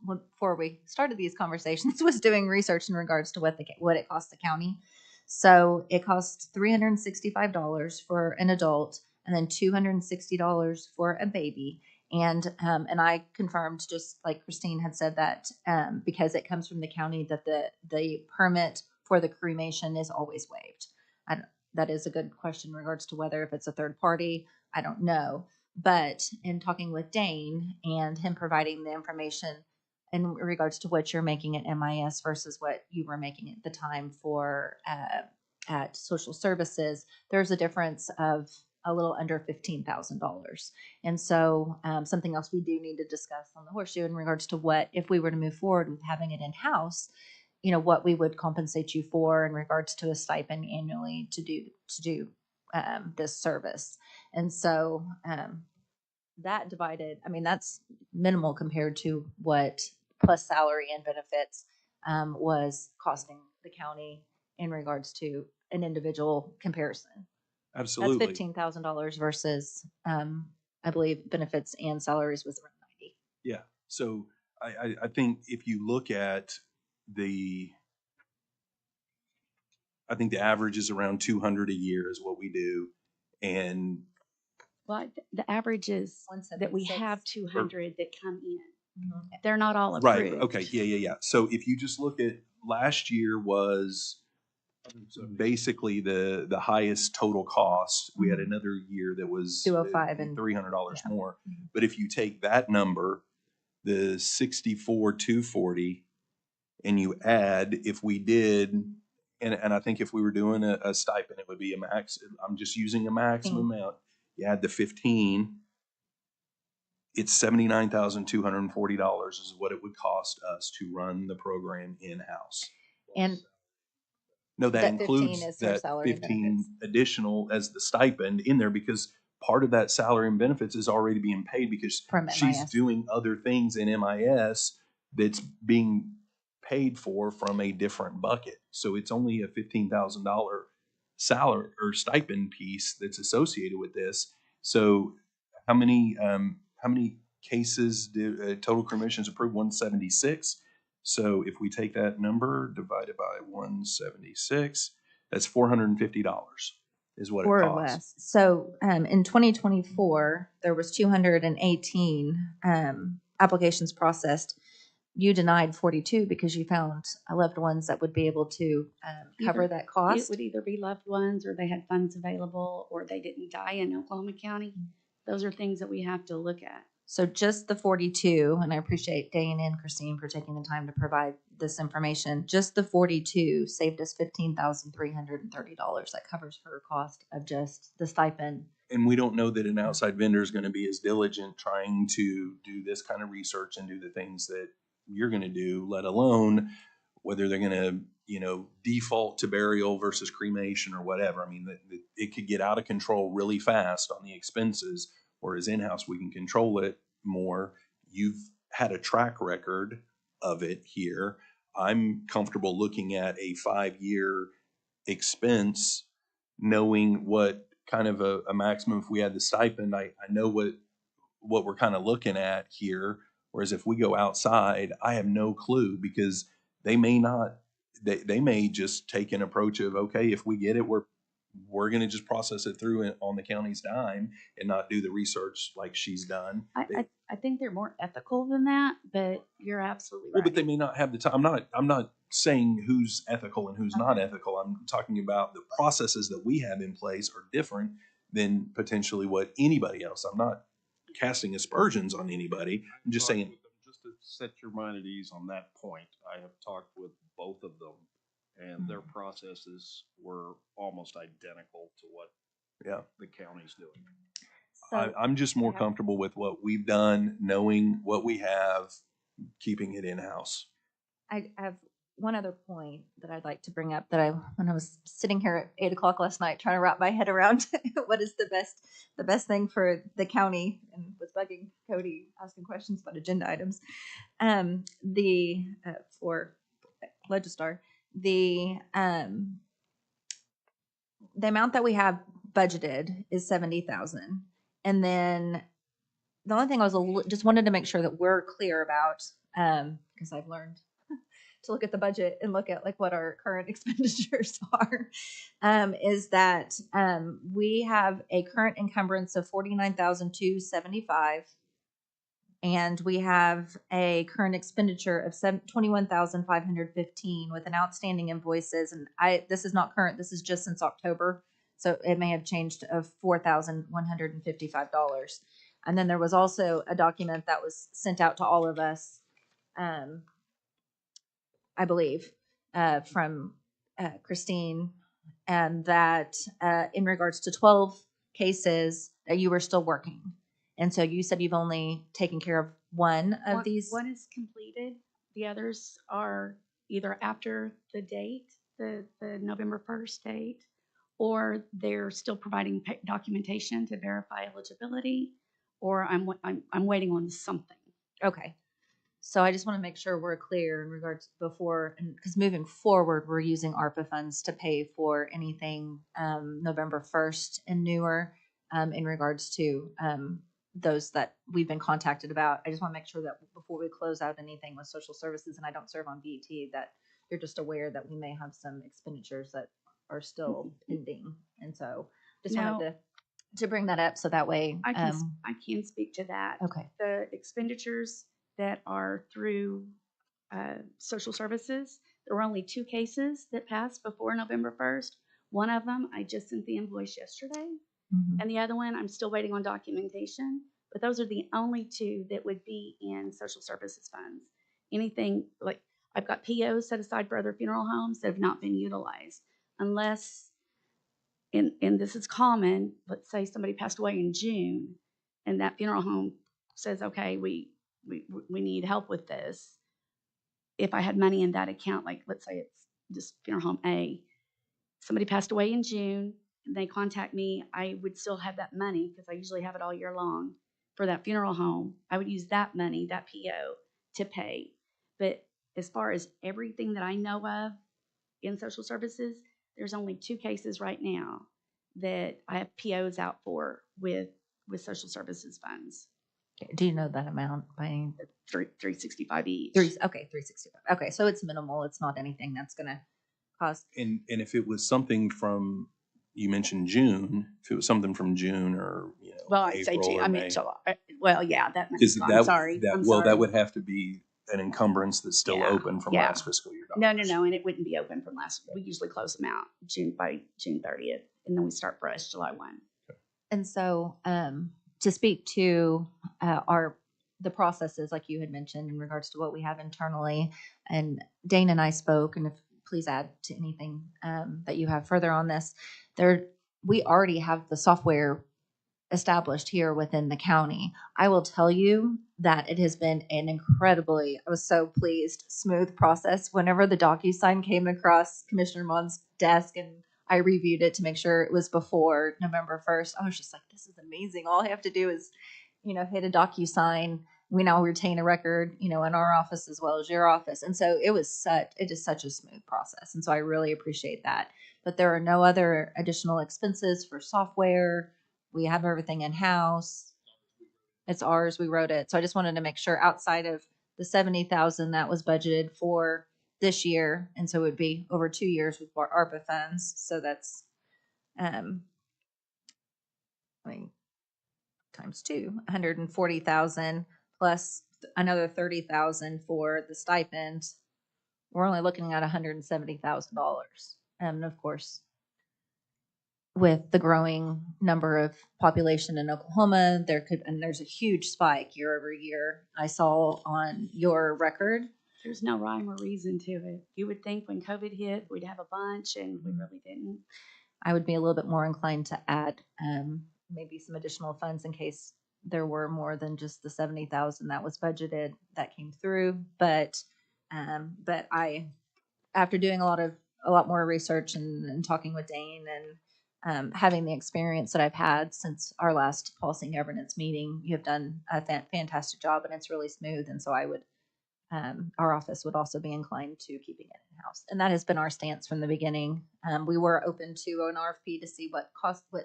before we started these conversations, was doing research in regards to what it costs the county. So it costs $365 for an adult, and then $260 for a baby. And I confirmed, just like Christine had said, that because it comes from the county, that the permit for the cremation is always waived. That is a good question in regards to whether if it's a third party, I don't know. But in talking with Dane and him providing the information in regards to what you're making at MIS versus what you were making at the time for at social services, there's a difference of a little under $15,000. And so something else we do need to discuss on the horseshoe in regards to what, if we were to move forward with having it in-house, what we would compensate you for in regards to a stipend annually to do this service. And so that divided, I mean, that's minimal compared to what plus salary and benefits was costing the county in regards to an individual comparison. Absolutely. That's $15,000 versus, I believe, benefits and salaries was around 90. Yeah. So I think if you look at I think the average is around 200 a year is what we do. And Well, the average is that we 176. have 200 that come in. Mhm. They're not all right. approved. Okay. Yeah. So if you just look at last year was basically the highest total cost. We had another year that was 205 and $300 yeah. more. Mhm. But if you take that number, the 64,240, and you add, if we did, and I think if we were doing a stipend, it would be a max. I'm just using a maximum amount. You add the 15, it's $79,240 is what it would cost us to run the program in-house. And No, that that includes 15 is their that salary and 15 benefits. additional as the stipend in there, because part of that salary and benefits is already being paid because From she's MIS. doing other things in MIS that's being paid for from a different bucket. So it's only a $15,000 salary or stipend piece that's associated with this. So how many cases do total cremations approved? 176. So if we take that number divided by 176, that's $450 is what it Or costs. less. So in 2024, there was 218 applications processed. You denied 42 because you found loved ones that would be able to cover Either- that It cost. would either be loved ones, or they had funds available, or they didn't die in Oklahoma County. Those are things that we have to look at. So just the 42, and I appreciate Dane and Christine for taking the time to provide this information. Just the 42 saved us $15,330. That covers her cost of just the stipend. And we don't know that an outside vendor is going to be as diligent trying to do this kind of research and do the things that you're going to do, let alone whether they're going to, default to burial versus cremation or whatever. I mean, it could get out of control really fast on the expenses, whereas in-house we can control it more. You've had a track record of it here. I'm comfortable looking at a 5-year expense, knowing what kind of a maximum, if we had the stipend, I know what we're kind of looking at here. Whereas if we go outside, I have no clue, because they may not, they may just take an approach of, okay, if we get it, we're going to just process it through it on the county's dime and not do the research like she's done. I think they're more ethical than that, but you're absolutely right. Well, but they may not have the time. I'm not saying who's ethical and who's not ethical. I'm talking about the processes that we have in place are different than potentially what anybody else. I'm not casting aspersions on anybody. I'm just saying. Just to set your mind at ease on that point, I have talked with both of them, and their processes were almost identical to what the county's doing. So I'm just more comfortable with what we've done, knowing what we have, keeping it in-house. I have one other point that I'd like to bring up that when I was sitting here at 8 o'clock last night trying to wrap my head around what is the best thing for the county, and was bugging Cody asking questions about agenda items. For Legistar, the amount that we have budgeted is 70,000, and then the only thing I was just wanted to make sure that we're clear about, because I've learned to look at the budget and look at like what our current expenditures are, is that we have a current encumbrance of 49,275, and we have a current expenditure of 21,515 with an outstanding invoices. And this is not current. This is just since October, so it may have changed of $4,155. And then there was also a document that was sent out to all of us, I believe, from Christine and that in regards to 12 cases that you were still working. And so you said you've only taken care of one of these. One is completed. The others are either after the date, the November 1st date, or they're still providing documentation to verify eligibility, or I'm waiting on something. Okay. So I just want to make sure we're clear in regards before, because moving forward, we're using ARPA funds to pay for anything November 1st and newer in regards to those that we've been contacted about. I just want to make sure that before we close out anything with social services, and I don't serve on BET, that you're just aware that we may have some expenditures that are still pending. And so just wanted to bring that up so that way. I can speak to that. Okay. The expenditures that are through social services, there were only 2 cases that passed before November 1st. One of them, I just sent the invoice yesterday, and the other one, I'm still waiting on documentation. But those are the only 2 that would be in social services funds. Anything like I've got POs set aside for other funeral homes that have not been utilized, unless, and this is common, let's say somebody passed away in June, and that funeral home says, okay, we need help with this. If I had money in that account, like let's say it's just funeral home A, somebody passed away in June, and they contact me, I would still have that money because I usually have it all year long for that funeral home. I would use that money, that PO, to pay. But as far as everything that I know of in social services, there's only 2 cases right now that I have POs out for with social services funds. Do you know that amount by $365 each. 365. Okay, so it's minimal. It's not anything that's going to cost. And if it was something from, you mentioned June, if it was something from June or, Well, I'd say April June. or I May, meant July. Well, yeah, that makes is sense. that, I'm sorry. that would have to be an encumbrance that's still Yeah, open from yeah. last fiscal year No, dollars. and it wouldn't be open from last. We usually close them out by June 30th, and then we start fresh July 1. And so to speak to the processes like you had mentioned in regards to what we have internally, and Dane and I spoke, and if please add to anything that you have further on this, we already have the software established here within the county. I will tell you that it has been an incredibly, I was so pleased, smooth process. Whenever the DocuSign came across Commissioner Mon's desk and I reviewed it to make sure it was before November 1st, I was just like, this is amazing. All I have to do is, hit a DocuSign. We now retain a record, in our office as well as your office. And so it is such a smooth process. And so I really appreciate that. But there are no other additional expenses for software. We have everything in-house. It's ours. We wrote it. So I just wanted to make sure outside of the 70,000 that was budgeted for this year, and so it would be over 2 years with our ARPA funds. So that's, times 2, 140,000 plus another 30,000 for the stipend. We're only looking at $170,000. And of course, with the growing number of population in Oklahoma, there's a huge spike year over year. I saw on your record. There's no rhyme or reason to it. You would think when COVID hit, we'd have a bunch, and we really didn't. I would be a little bit more inclined to add maybe some additional funds in case there were more than just the 70,000 that was budgeted that came through. But I, after doing a lot more research and talking with Dane and having the experience that I've had since our last policy and governance meeting, you have done a fantastic job, and it's really smooth. And so our office would also be inclined to keeping it in-house. And that has been our stance from the beginning. We were open to an RFP to see what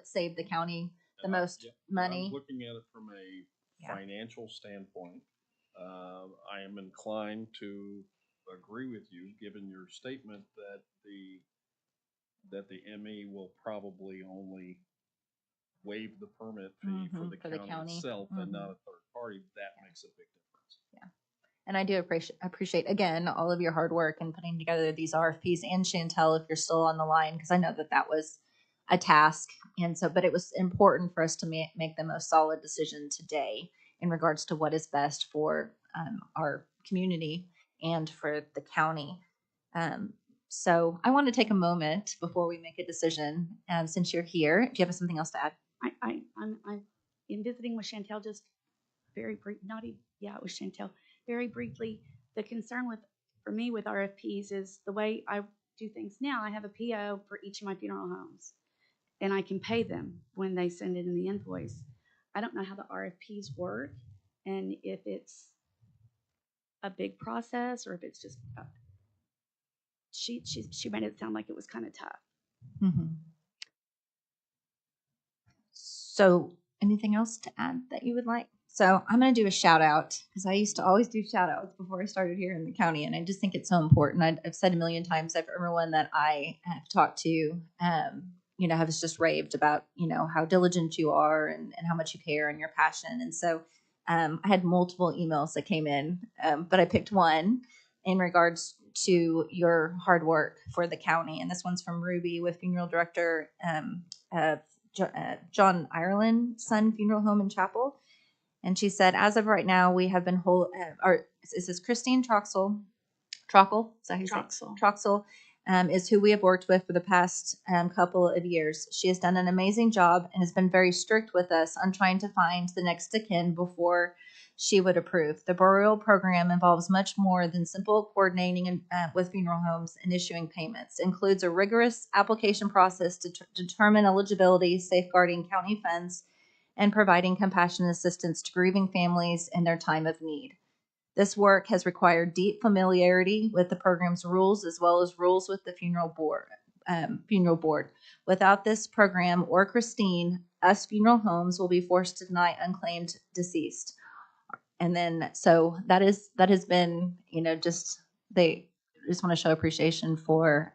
saved the county the most money. I'm looking at it from a financial standpoint. I am inclined to agree with you, given your statement that the ME will probably only waive the permit fee for the county itself and not a third party. That makes a big difference. Yeah. And I do appreciate, again, all of your hard work in putting together these RFPs, and Chantel, if you're still on the line, because I know that was a task. And so, but it was important for us to make the most solid decision today in regards to what is best for our community and for the county. So I want to take a moment before we make a decision. Since you're here, do you have something else to add? I'm in visiting with Chantel just very brief, not even, yeah, it was Chantel, very briefly. The concern for me with RFPs is the way I do things now. I have a PO for each of my funeral homes, and I can pay them when they send it in the invoice. I don't know how the RFPs work, and if it's a big process or if it's just, she made it sound like it was kind of tough. Mm-hmm. So anything else to add that you would like? So I'm going to do a shout out because I used to always do shout outs before I started here in the county. And I just think it's so important. I've said a million times that everyone that I have talked to, has just raved about, how diligent you are and how much you care and your passion. And so I had multiple emails that came in, but I picked one in regards to your hard work for the county. And this one's from Ruby with Funeral Director John Ireland's Son Funeral Home and Chapel. And she said, as of right now, we have been this is Christine Troxel. Troxel, is that how you say it? Troxel is who we have worked with for the past couple of years. She has done an amazing job and has been very strict with us on trying to find the next of kin before she would approve. The burial program involves much more than simple coordinating with funeral homes and issuing payments. It includes a rigorous application process to determine eligibility, safeguarding county funds, and providing compassionate assistance to grieving families in their time of need. This work has required deep familiarity with the program's rules as well as rules with the funeral board. Without this program or Christine, us funeral homes will be forced to deny unclaimed deceased. And then, so that has been, they just want to show appreciation for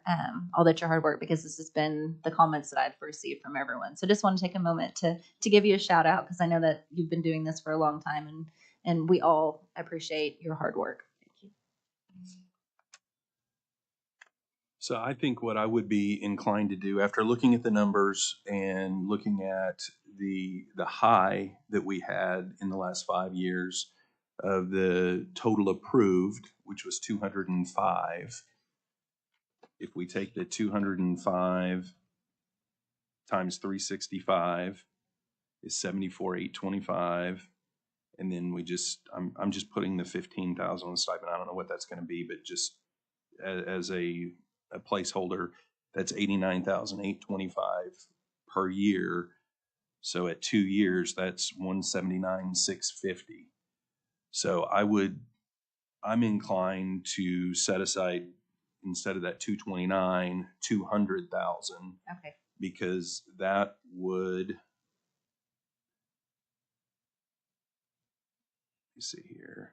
all that your hard work, because this has been the comments that I've received from everyone. So just want to take a moment to give you a shout out, because I know that you've been doing this for a long time, and we all appreciate your hard work. Thank you. So I think what I would be inclined to do, after looking at the numbers and looking at the high that we had in the last 5 years of the total approved, which was 205, if we take the 205 times 365 is 74,825, and then I'm just putting the 15,000 on the stipend. I don't know what that's going to be, but just as a placeholder, that's 89,825 per year. So at 2 years, that's 179,650. So I'm inclined to set aside, instead of that 229, 200,000, Okay. because that would, let me see here.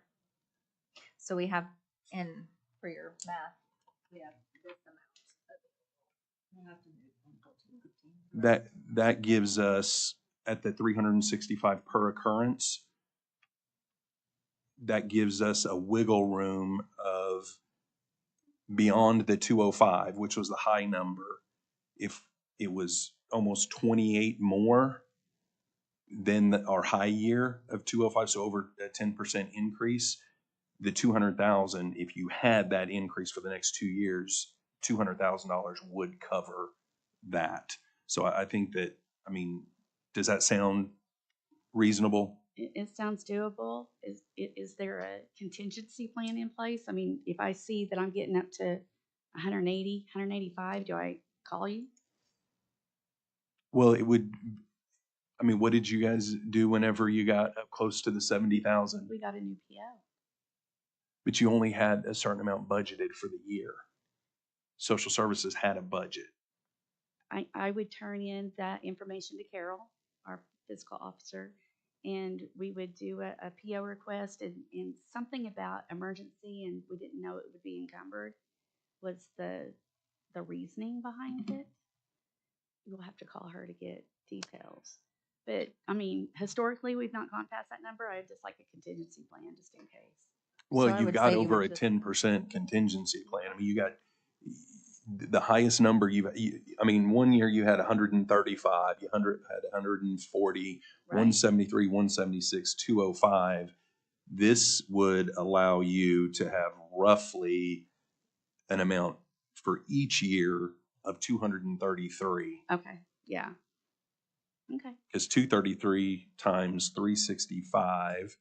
So we have, in for your math, we have this amount. We'll have to move That gives us, at the 365 per occurrence, that gives us a wiggle room of beyond the 205, which was the high number. If it was almost 28 more than our high year of 205, so over a 10% increase, the 200,000, if you had that increase for the next 2 years, $200,000 would cover that. So I think that, does that sound reasonable? It sounds doable. Is there a contingency plan in place? I mean, if I see that I'm getting up to 180, 185, do I call you? Well, it would, what did you guys do whenever you got up close to the 70,000? We got a new PO. But you only had a certain amount budgeted for the year. Social services had a budget. I would turn in that information to Carol, our fiscal officer, and we would do a PO request, and something about emergency, and we didn't know it would be encumbered was the reasoning behind it. We'll have to call her to get details. But historically, we've not gone past that number. I'd just like a contingency plan just in case. Well, So I you would got say you over would a just- 10% contingency plan. You got the highest number one year you had 135, you had 140, Right. 173, 176, 205. This would allow you to have roughly an amount for each year of 233. Okay, yeah. Okay, Because 233 times 365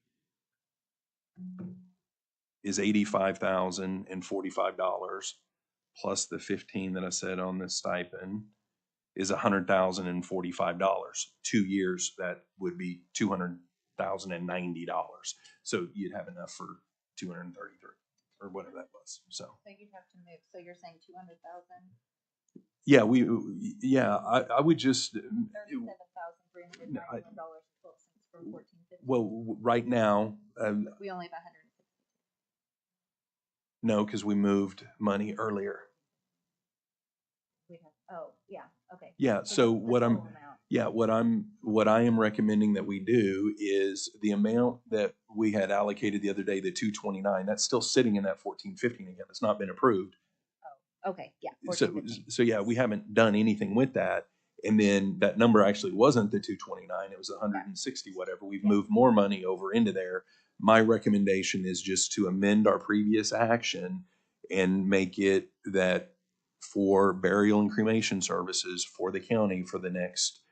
is $85,045 plus the 15 that I said on the stipend is $100,045. 2 years, that would be $200,090. So you'd have enough for 233 or whatever that was. So So you'd have to move, so you're saying 200,000? yeah, I would just $37,391.12 for 1450. well right now We only have 160. no, because we moved money earlier. We have, oh, yeah, okay. Yeah, So so this is the what total amount. what I am recommending that we do is the amount that we had allocated the other day, the 229, that's still sitting in that 1415 again. It's not been approved. Okay, yeah. So 1450. so yeah, we haven't done anything with that. And then that number actually wasn't the 229, it was 160 whatever. We've moved more money over into there. My recommendation is just to amend our previous action and make it that for burial and cremation services for the county for the next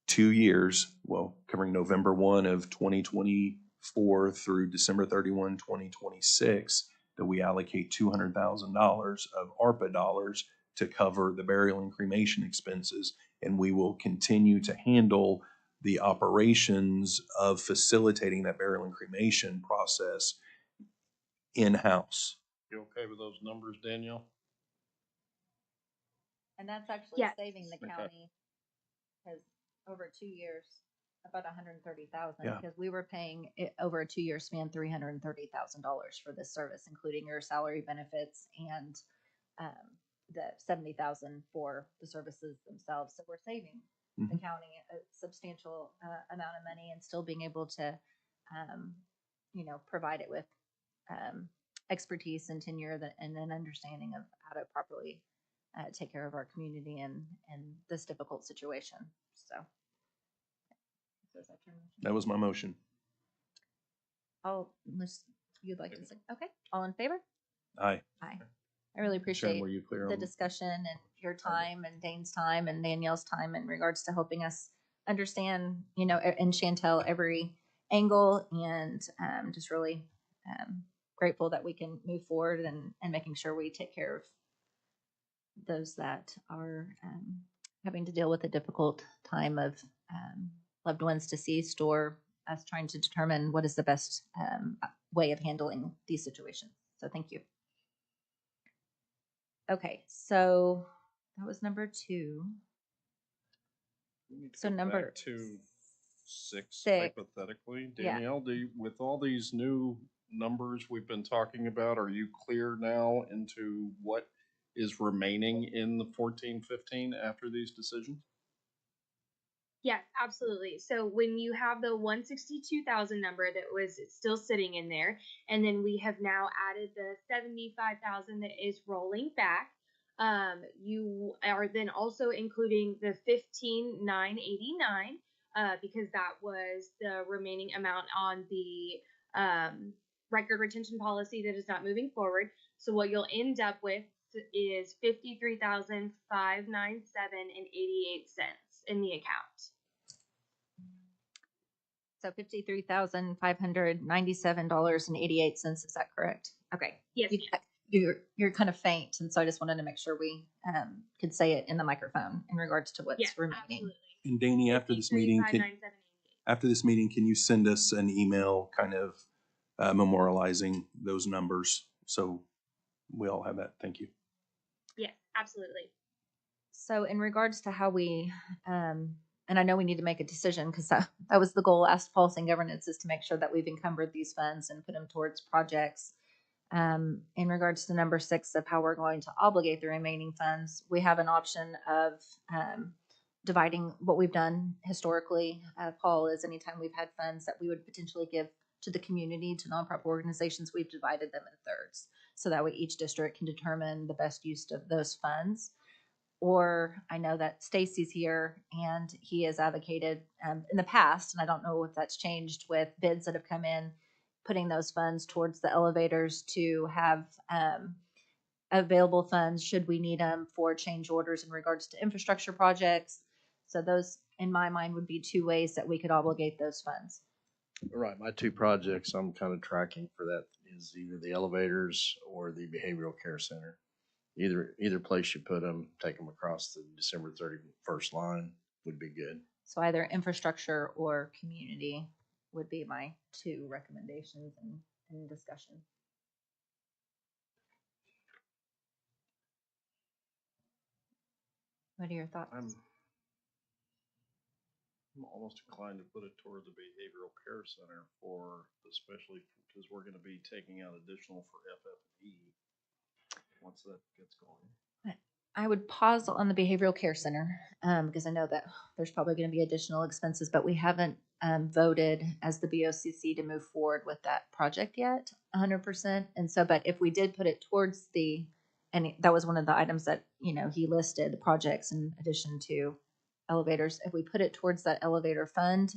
2 years, well, covering November 1 of 2024 through December 31, 2026, that we allocate $200,000 of ARPA dollars to cover the burial and cremation expenses. And we will continue to handle the operations of facilitating that burial and cremation process in-house. You okay with those numbers, Danielle? And that's actually Yes. saving the Okay. county, because over 2 years, about 130,000, Yeah. because we were paying it over a 2-year span, $330,000 for this service, including your salary benefits and the 70,000 for the services themselves. So we're saving the Mhm. county a substantial amount of money and still being able to, provide it with expertise and tenure and an understanding of how to properly take care of our community in this difficult situation. So, is that your motion? That was my motion. Unless you'd like to say, okay, all in favor? Aye. Aye. I really Sharon, appreciate were you clear the on? discussion and your time and Dane's time and Danielle's time in regards to helping us understand, and Chantel, every angle, and just really grateful that we can move forward and making sure we take care of those that are having to deal with a difficult time of loved ones deceased, or us trying to determine what is the best way of handling these situations. So thank you. Okay, so that was number 2. We need to So go number back to 6 6. hypothetically. Yeah. Danielle, with all these new numbers we've been talking about, are you clear now into what is remaining in the 1415 after these decisions? Yes, absolutely. So when you have the 162,000 number that was still sitting in there, and then we have now added the 75,000 that is rolling back, you are then also including the 15,989, because that was the remaining amount on the record retention policy that is not moving forward. So what you'll end up with is 53,597.88 in the account. So $53,597.88. Is that correct? Okay. Yes, You're kind of faint, and so I just wanted to make sure we could say it in the microphone in regards to what's yes, remaining. absolutely. And Danny, after this meeting, can you send us an email kind of memorializing those numbers so we all have that? Thank you. Yes, absolutely. So in regards to how we, and I know we need to make a decision, because that was the goal last policy and governance, is to make sure that we've encumbered these funds and put them towards projects. In regards to number 6 of how we're going to obligate the remaining funds, we have an option of dividing what we've done historically. Paul, is anytime we've had funds that we would potentially give to the community, to nonprofit organizations, we've divided them in thirds, so that way each district can determine the best use of those funds. Or I know that Stacy's here, and he has advocated in the past, and I don't know if that's changed with bids that have come in, putting those funds towards the elevators to have available funds should we need them for change orders in regards to infrastructure projects. So those, in my mind, would be two ways that we could obligate those funds. Right, my two projects I'm kind of tracking for that is either the elevators or the behavioral care center. Either place you put them, take them across the December 31st line would be good. So either infrastructure or community would be my two recommendations in discussion. What are your thoughts? I'm almost inclined to put it toward the behavioral care center especially because we're gonna be taking out additional for FF&E once that gets going. I would pause on the behavioral care center because I know that there's probably going to be additional expenses, but we haven't voted as the BOCC to move forward with that project yet, 100%. And so, but if we did put it towards and that was one of the items that, he listed, the projects in addition to elevators. If we put it towards that elevator fund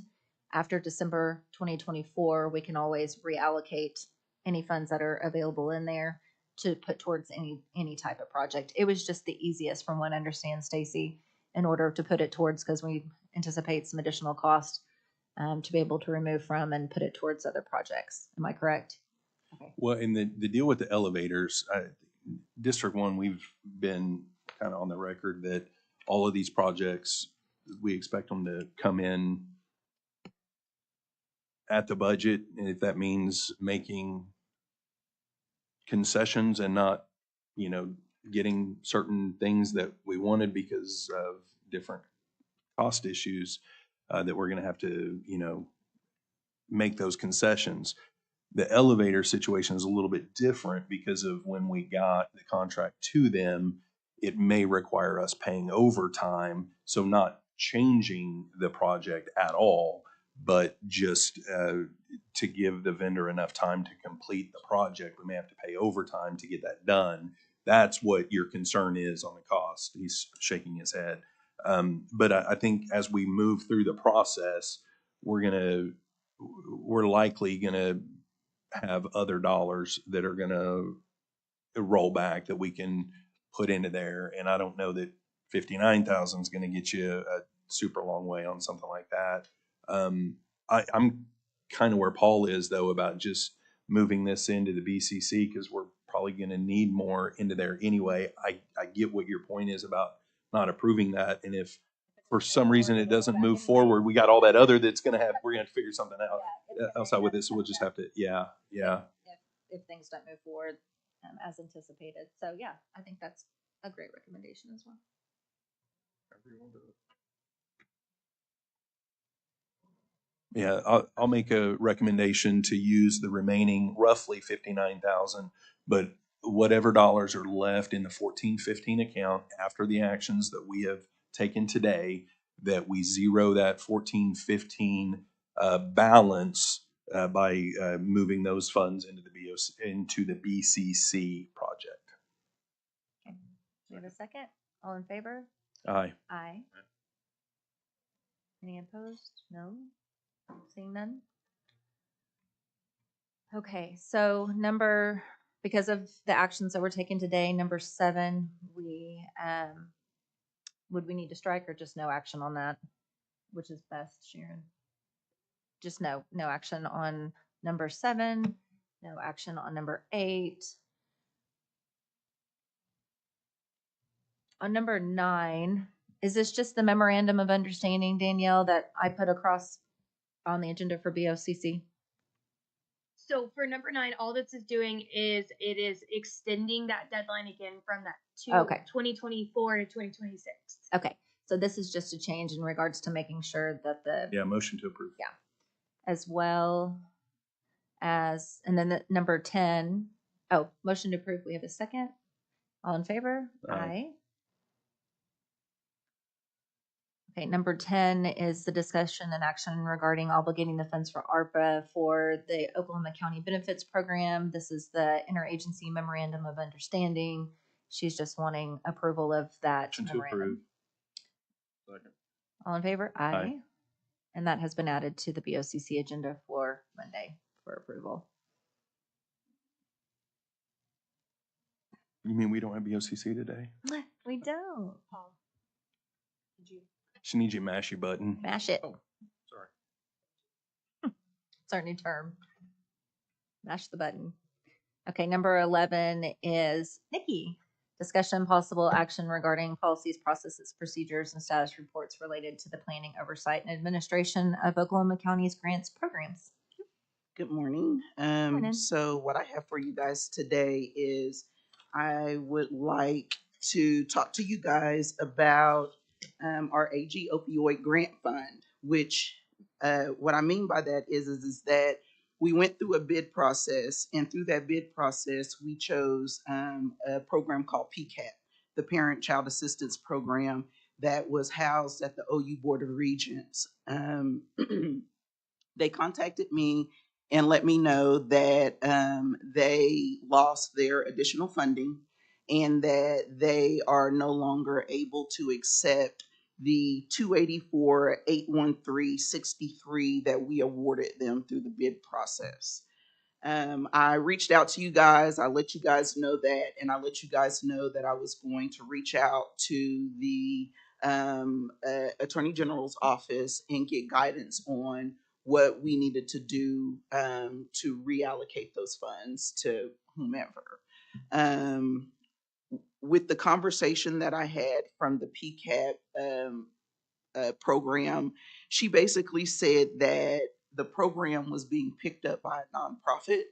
after December 2024, we can always reallocate any funds that are available in there to put towards any type of project. It was just the easiest from what I understand, Stacy, in order to put it towards, because we anticipate some additional cost to be able to remove from and put it towards other projects. Am I correct? Okay. Well, in the deal with the elevators, District 1, we've been kind of on the record that all of these projects, we expect them to come in at the budget. And if that means making concessions and not, getting certain things that we wanted because of different cost issues, that we're going to have to, make those concessions. The elevator situation is a little bit different because of when we got the contract to them, it may require us paying overtime. So not changing the project at all, but just to give the vendor enough time to complete the project. We may have to pay overtime to get that done. That's what your concern is on the cost. He's shaking his head. But I think as we move through the process, we're likely gonna have other dollars that are gonna roll back that we can put into there. And I don't know that 59,000 is gonna get you a super long way on something like that. I'm kind of where Paul is though about just moving this into the BCC because we're probably gonna need more into there anyway. I get what your point is about not approving that, and if for some reason it doesn't move forward, we got all that other that's gonna have, we're gonna have to figure something out outside with this. We'll just have to, yeah. If things don't move forward as anticipated. So yeah, I think that's a great recommendation as well. Yeah, I'll make a recommendation to use the remaining roughly 59,000, but whatever dollars are left in the 1415 account after the actions that we have taken today, that we zero that 1415 balance by moving those funds into the BCC project. Okay. Do we have a second? All in favor? Aye. Aye. Any opposed? No. Seeing none. Okay, so because of the actions that were taken today, number 7, would we need to strike or just no action on that? Which is best, Sharon? Just no action on number 7, no action on number 8. On number 9, is this just the memorandum of understanding, Danielle, that I put across on the agenda for BOCC? So for number 9, all this is doing is it is extending that deadline again from that to 2024 to 2026. Okay, so this is just a change in regards to making sure that Yeah, motion to approve. Yeah, as well as, and then the number 10. Oh, motion to approve. We have a second. All in favor? Aye. Okay, number 10 is the discussion and action regarding obligating the funds for ARPA for the Oklahoma County Benefits Program. This is the interagency memorandum of understanding. She's just wanting approval of that Motion to memorandum. approve. Second. All in favor? Aye. Aye. And that has been added to the BOCC agenda for Monday for approval. You mean we don't have BOCC today? We don't. Paul, did you? She needs you to mash your button. Mash it. Oh, sorry. It's our new term. Mash the button. Okay, number 11 is Nikki. Discussion possible action regarding policies, processes, procedures, and status reports related to the planning, oversight, and administration of Oklahoma County's grants programs. Good morning. Morning. So what I have for you guys today is I would like to talk to you guys about our AG opioid grant fund, which what I mean by that is that we went through a bid process, and through that bid process, we chose a program called PCAP, the Parent Child Assistance Program, that was housed at the OU Board of Regents. They contacted me and let me know that they lost their additional funding and that they are no longer able to accept the 284,813.63 that we awarded them through the bid process. I reached out to you guys. I let you guys know that, and I let you guys know that I was going to reach out to the Attorney General's office and get guidance on what we needed to do to reallocate those funds to whomever. With the conversation that I had from the PCAP program, she basically said that the program was being picked up by a nonprofit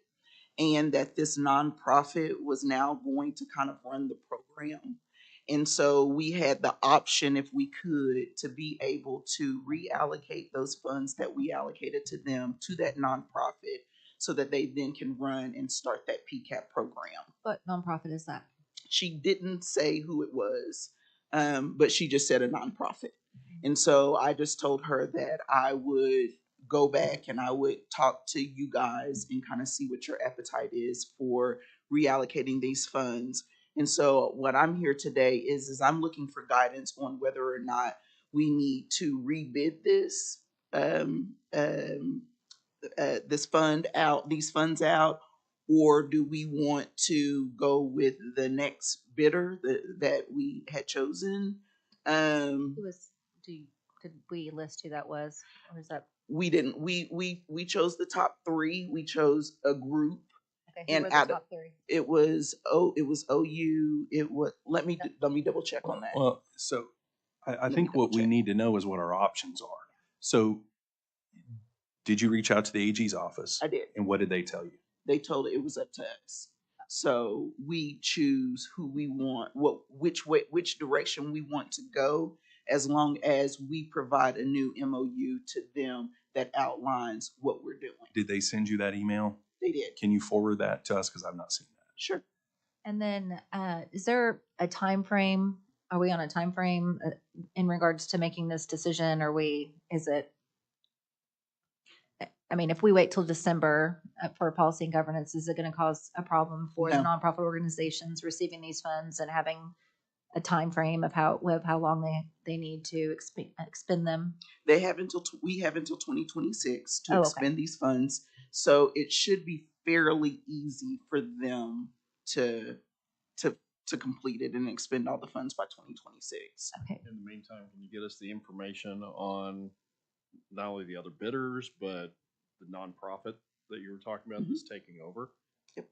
and that this nonprofit was now going to kind of run the program. And so we had the option, if we could, to be able to reallocate those funds that we allocated to them to that nonprofit so that they then can run and start that PCAP program. What nonprofit is that? She didn't say who it was, but she just said a nonprofit. And so I just told her that I would go back and I would talk to you guys and kind of see what your appetite is for reallocating these funds. And so what I'm here today is I'm looking for guidance on whether or not we need to rebid this this fund out, these funds out, or do we want to go with the next bidder that we had chosen? Who was, did we list who that was? Or is that? We didn't. We chose the top three. We chose a group. Okay, who And were out the of top three? it was OU. It was let me double check on that. Well, so I me think what double we check. need to know is what our options are. So did you reach out to the AG's office? I did. And what did they tell you? They told it was up to us. So we choose who we want, which direction we want to go, as long as we provide a new MOU to them that outlines what we're doing. Did they send you that email? They did. Can you forward that to us? Because I've not seen that. Sure. And then, is there a time frame? Are we on a time frame in regards to making this decision? Is it, I mean, if we wait till December for policy and governance, is it going to cause a problem for the No. nonprofit organizations receiving these funds and having a time frame of how long they need to expend them? They have we have until 2026 to Oh, okay. expend these funds. So it should be fairly easy for them to complete it and expend all the funds by 2026. Okay. In the meantime, can you get us the information on not only the other bidders, but the nonprofit that you were talking about that's taking over? Yep.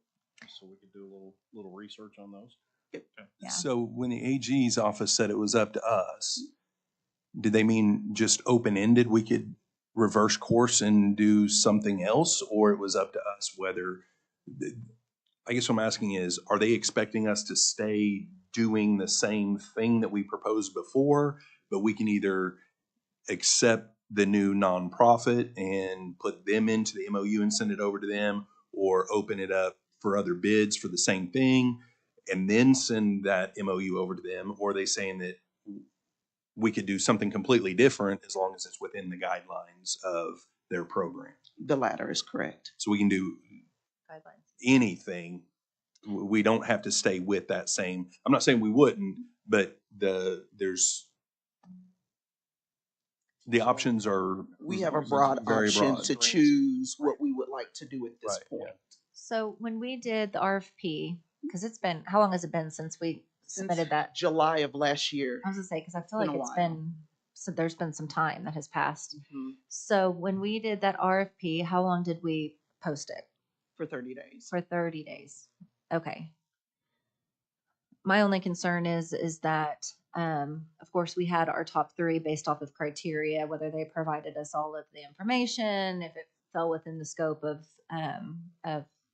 So we could do a little research on those. Yep. Okay. Yeah. So when the AG's office said it was up to us, did they mean just open-ended? We could reverse course and do something else, or it was up to us whether, I guess what I'm asking is, are they expecting us to stay doing the same thing that we proposed before, but we can either accept the new nonprofit and put them into the MOU and send it over to them, or open it up for other bids for the same thing and then send that MOU over to them? Or are they saying that we could do something completely different as long as it's within the guidelines of their program? The latter is correct. So we can do Guidelines. anything. We don't have to stay with that same, I'm not saying we wouldn't, but there's the options are. We have a broad very option broad. to choose what we would like to do at this Right, point. So when we did the RFP, Because it's been, how long has it been since we Since submitted that? July of last year. I was gonna say, because I feel been like a it's while. been, so there's been some time that has passed. Mhm. So when we did that RFP, how long did we post it? For 30 days. For 30 days. Okay. My only concern is that, of course, we had our top three based off of criteria, whether they provided us all of the information, if it fell within the scope of,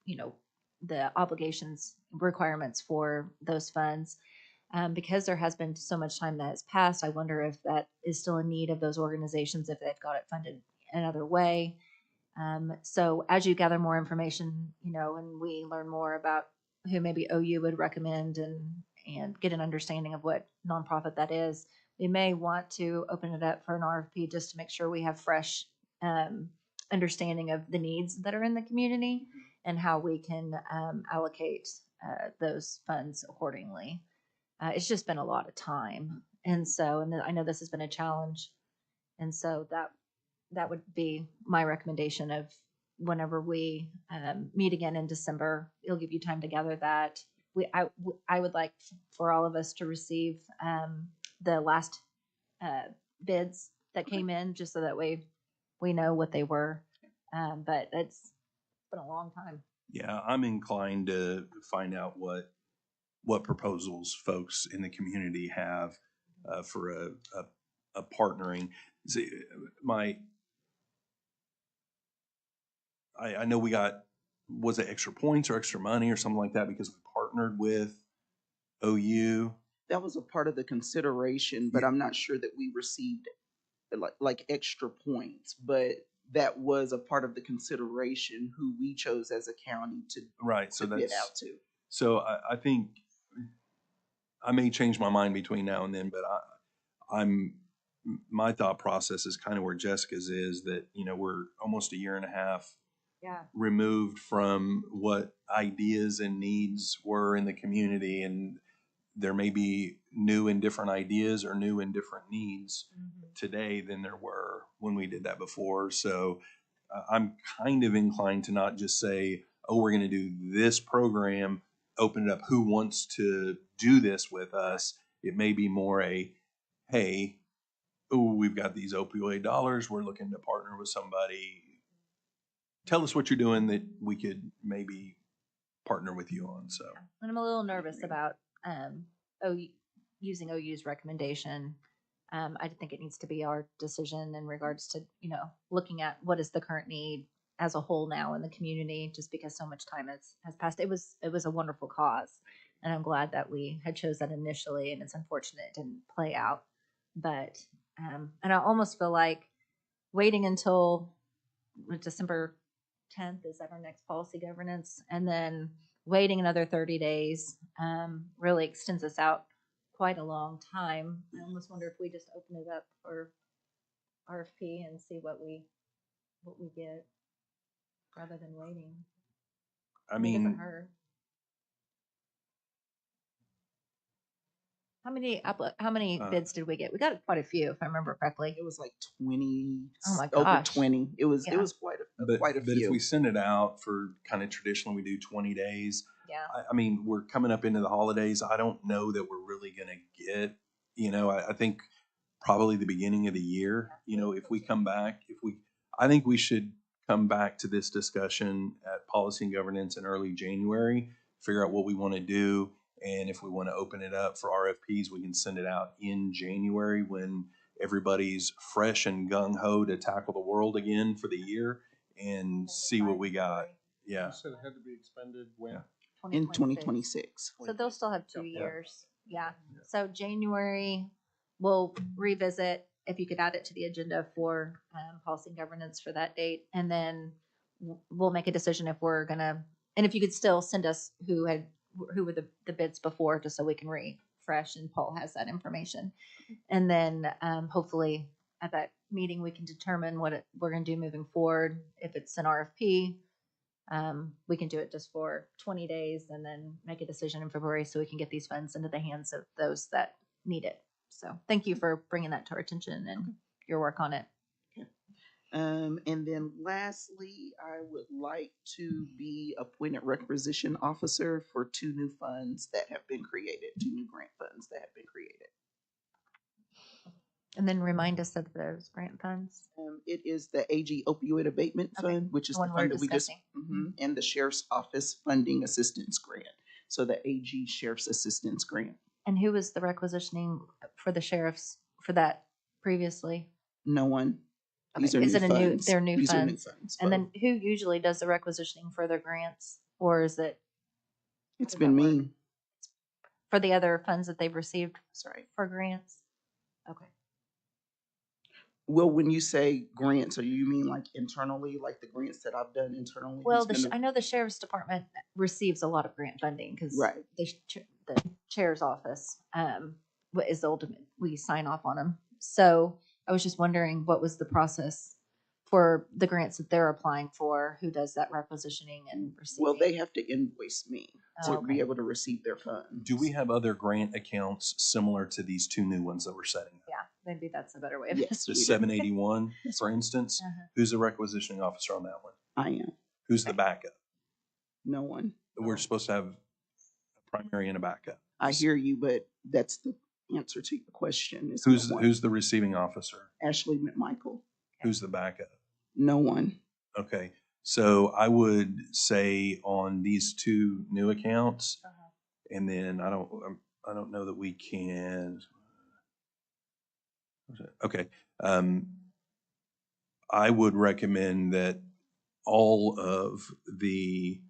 you know, the obligations requirements for those funds. Because there has been so much time that has passed, I wonder if that is still a need of those organizations, if they've got it funded another way. So as you gather more information, you know, and we learn more about who maybe OU would recommend and get an understanding of what nonprofit that is, we may want to open it up for an RFP just to make sure we have fresh understanding of the needs that are in the community and how we can allocate those funds accordingly. It's just been a lot of time. And so, and I know this has been a challenge. And so that would be my recommendation of whenever we meet again in December, it'll give you time to gather that. I would like for all of us to receive the last bids that came in, just so that we know what they were. But it's been a long time. Yeah, I'm inclined to find out what proposals folks in the community have for a partnering. See, I know we got, was it extra points or extra money or something like that because we partnered with OU? That was a part of the consideration, but I'm not sure that we received like extra points. But that was a part of the consideration who we chose as a county to Right, so bid that's, out to. so I think I may change my mind between now and then, but my thought process is kind of where Jessica's is, that, you know, we're almost a year and a half Yeah. removed from what ideas and needs were in the community, and there may be new and different ideas or new and different needs today than there were when we did that before. So I'm kind of inclined to not just say, oh, we're going to do this program, open it up, who wants to do this with us? It may be more a, hey, oh, we've got these opioid dollars, we're looking to partner with somebody. Tell us what you're doing that we could maybe partner with you on. So, And I'm a little nervous about using OU's recommendation. I think it needs to be our decision in regards to, you know, looking at what is the current need as a whole now in the community, just because so much time has passed. It was a wonderful cause, and I'm glad that we had chose that initially, and it's unfortunate it didn't play out. But and I almost feel like waiting until December 10th is our next policy governance, and then waiting another 30 days really extends us out quite a long time. I almost wonder if we just open it up for RFP and see what we get rather than waiting. I It mean, doesn't hurt. How many bids did we get? We got quite a few, if I remember correctly. It was like 20, Oh my over gosh. 20. It was Yeah. quite a but quite a if few. we send it out for kind of traditionally, we do 20 days. Yeah. I mean, we're coming up into the holidays. I don't know that we're really going to get, you know, I think probably the beginning of the year, you know, if we come back, I think we should come back to this discussion at policy and governance in early January, figure out what we want to do. And if we want to open it up for RFPs, we can send it out in January when everybody's fresh and gung ho to tackle the world again for the year and see what we got. Yeah. You said it had to be expended when? Yeah. in 2026. So they'll still have 2 Yeah. years. Yeah. So January, we'll revisit if you could add it to the agenda for policy and governance for that date. And then we'll make a decision if we're gonna, and if you could still send us who were the bids before, just so we can refresh and Paul has that information. And then hopefully at that meeting, we can determine what we're gonna do moving forward. If it's an RFP, we can do it just for 20 days and then make a decision in February so we can get these funds into the hands of those that need it. So thank you for bringing that to our attention and your work on it. And then lastly, I would like to be appointed requisition officer for two new funds that have been created, two new grant funds that have been created. And then remind us of those grant funds. It is the AG opioid abatement Okay, fund, which is the the one we're fund that we just, discussing. and the sheriff's office funding assistance grant. So the AG sheriff's assistance grant. And who was the requisitioning for the sheriffs for that previously? No one. These Okay, are is new it a new, funds. they're new These are new funds? funds. And both. then who usually does the requisitioning for their grants? Or is it It's does been that work? me. for the other funds that they've received Sorry. for grants? Okay. Well, when you say grants, or you mean like internally, like the grants that I've done internally? Well, who's been I know the sheriff's department receives a lot of grant funding because Right. the chair's office is the ultimate, we sign off on them. So I was just wondering what was the process for the grants that they're applying for? Who does that requisitioning and receiving? Well, they have to invoice me to Oh, be okay. able to receive their funds. Do we have other grant accounts similar to these two new ones that we're setting up? Yeah, maybe that's a better way of Yes, The we do. 781, for instance, Uh-huh. who's the requisitioning officer on that one? I am. Who's the backup? No one. We're supposed to have a primary and a backup. I hear you, but that's the answer to your question. Is Who's no one. who's the receiving officer? Ashley McMichael? Who's the backup? No one. Okay, so I would say on these two new accounts, Uh-huh. and then I don't know that we can. Okay, I would recommend that all of the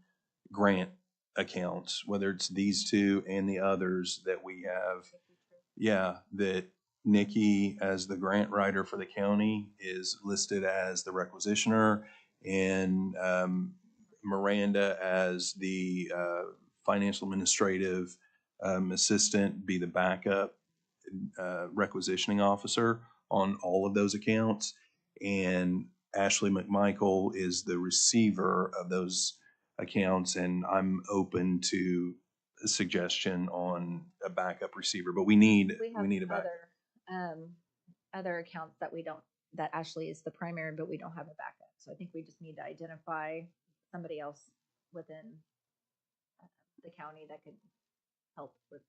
grant accounts, whether it's these two and the others that we have, yeah, that Nikki as the grant writer for the county is listed as the requisitioner, and Miranda as the financial administrative assistant be the backup requisitioning officer on all of those accounts. And Ashley McMichael is the receiver of those accounts, and I'm open to a suggestion on a backup receiver, but we need a backup. Other accounts that we don't, that Ashley is the primary, but we don't have a backup. So I think we just need to identify somebody else within the county that could help with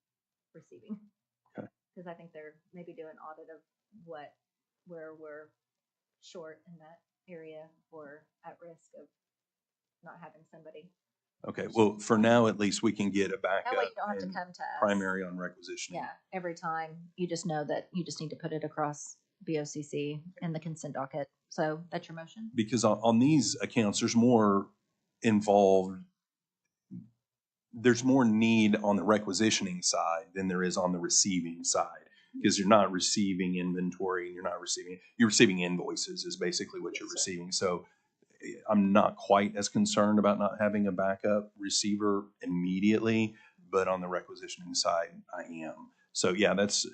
receiving. Okay. Because I think they're maybe do an audit of where we're short in that area or at risk of not having somebody. Okay, well, for now, at least we can get a backup. That way you don't have to and come to us. primary on requisitioning. Yeah, every time. You just know that you just need to put it across BOCC and the consent docket. So that's your motion? Because on these accounts, there's more involved. There's more need on the requisitioning side than there is on the receiving side, because you're not receiving inventory and you're receiving invoices is basically what you're receiving. So I'm not quite as concerned about not having a backup receiver immediately, but on the requisitioning side, I am. So yeah, that's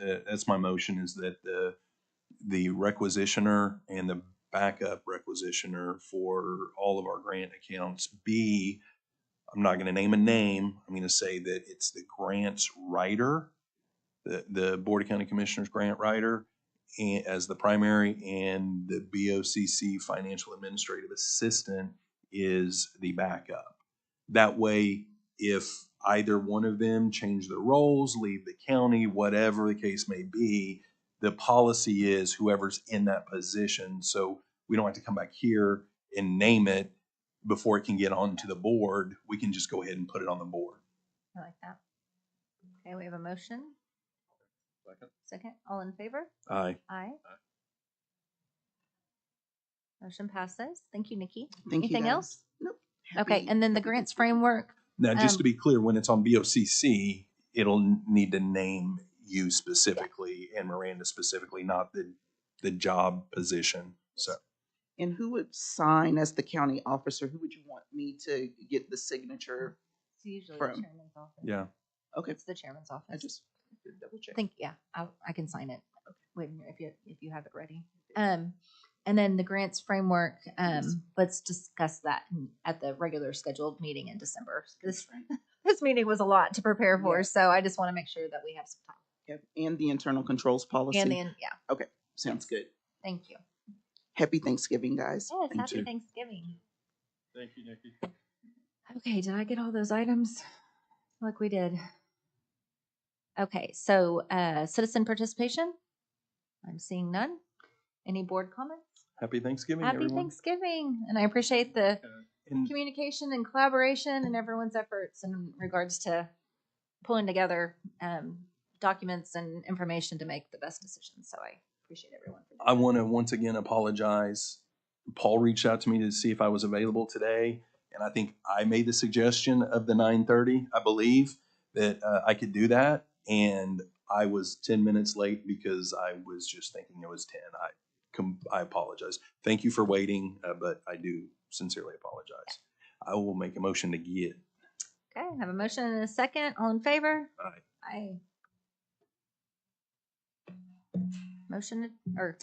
my motion, is that the requisitioner and the backup requisitioner for all of our grant accounts be, I'm not going to name a name, I'm going to say that it's the grants writer, the Board of County Commissioners grant writer, as the primary, and the BOCC financial administrative assistant is the backup. That way, if either one of them change their roles, leave the county, whatever the case may be, the policy is whoever's in that position. So we don't have to come back here and name it before it can get onto the board. We can just go ahead and put it on the board. I like that. Okay, we have a motion. Second, all in favor? Aye. Aye. Motion passes. Thank you, Nikki. Thank you, Anything guys. else? Nope. Okay, Happy- and then the happy grants Thanksgiving. framework. Now, just to Um, be clear, when it's on BOCC, it'll need to name you specifically and Miranda specifically, not the job position. So, And who would sign as the county officer? Who would you want me to get the signature? It's usually From- the chairman's office. yeah. Okay, It's the chairman's office. I just double check. Yeah, I can sign it. When if you have it ready. And then the grants framework, let's discuss that at the regular scheduled meeting in December. This meeting was a lot to prepare for, Yeah. so I just want to make sure that we have some time. Yep, and the internal controls policy. And then, yeah, Sounds good. thank you. Happy Thanksgiving, guys. Yes, You happy too. Thanksgiving. Thank you, Nikki. Okay, did I get all those items? Like we did. Okay, so citizen participation? I'm seeing none. Any board comments? Happy Thanksgiving, Happy everyone. Thanksgiving. And I appreciate the And communication and collaboration and everyone's efforts in regards to pulling together documents and information to make the best decisions. So I appreciate everyone for doing I that. want to once again apologize. Paul reached out to me to see if I was available today, and I think I made the suggestion of the 9:30. I believe that I could do that, and I was 10 minutes late because I was just thinking it was 10. I apologize. Thank you for waiting, but I do sincerely apologize. I will make a motion to get. Okay, I have a motion and a second. All in favor? Aye. Aye. Motion or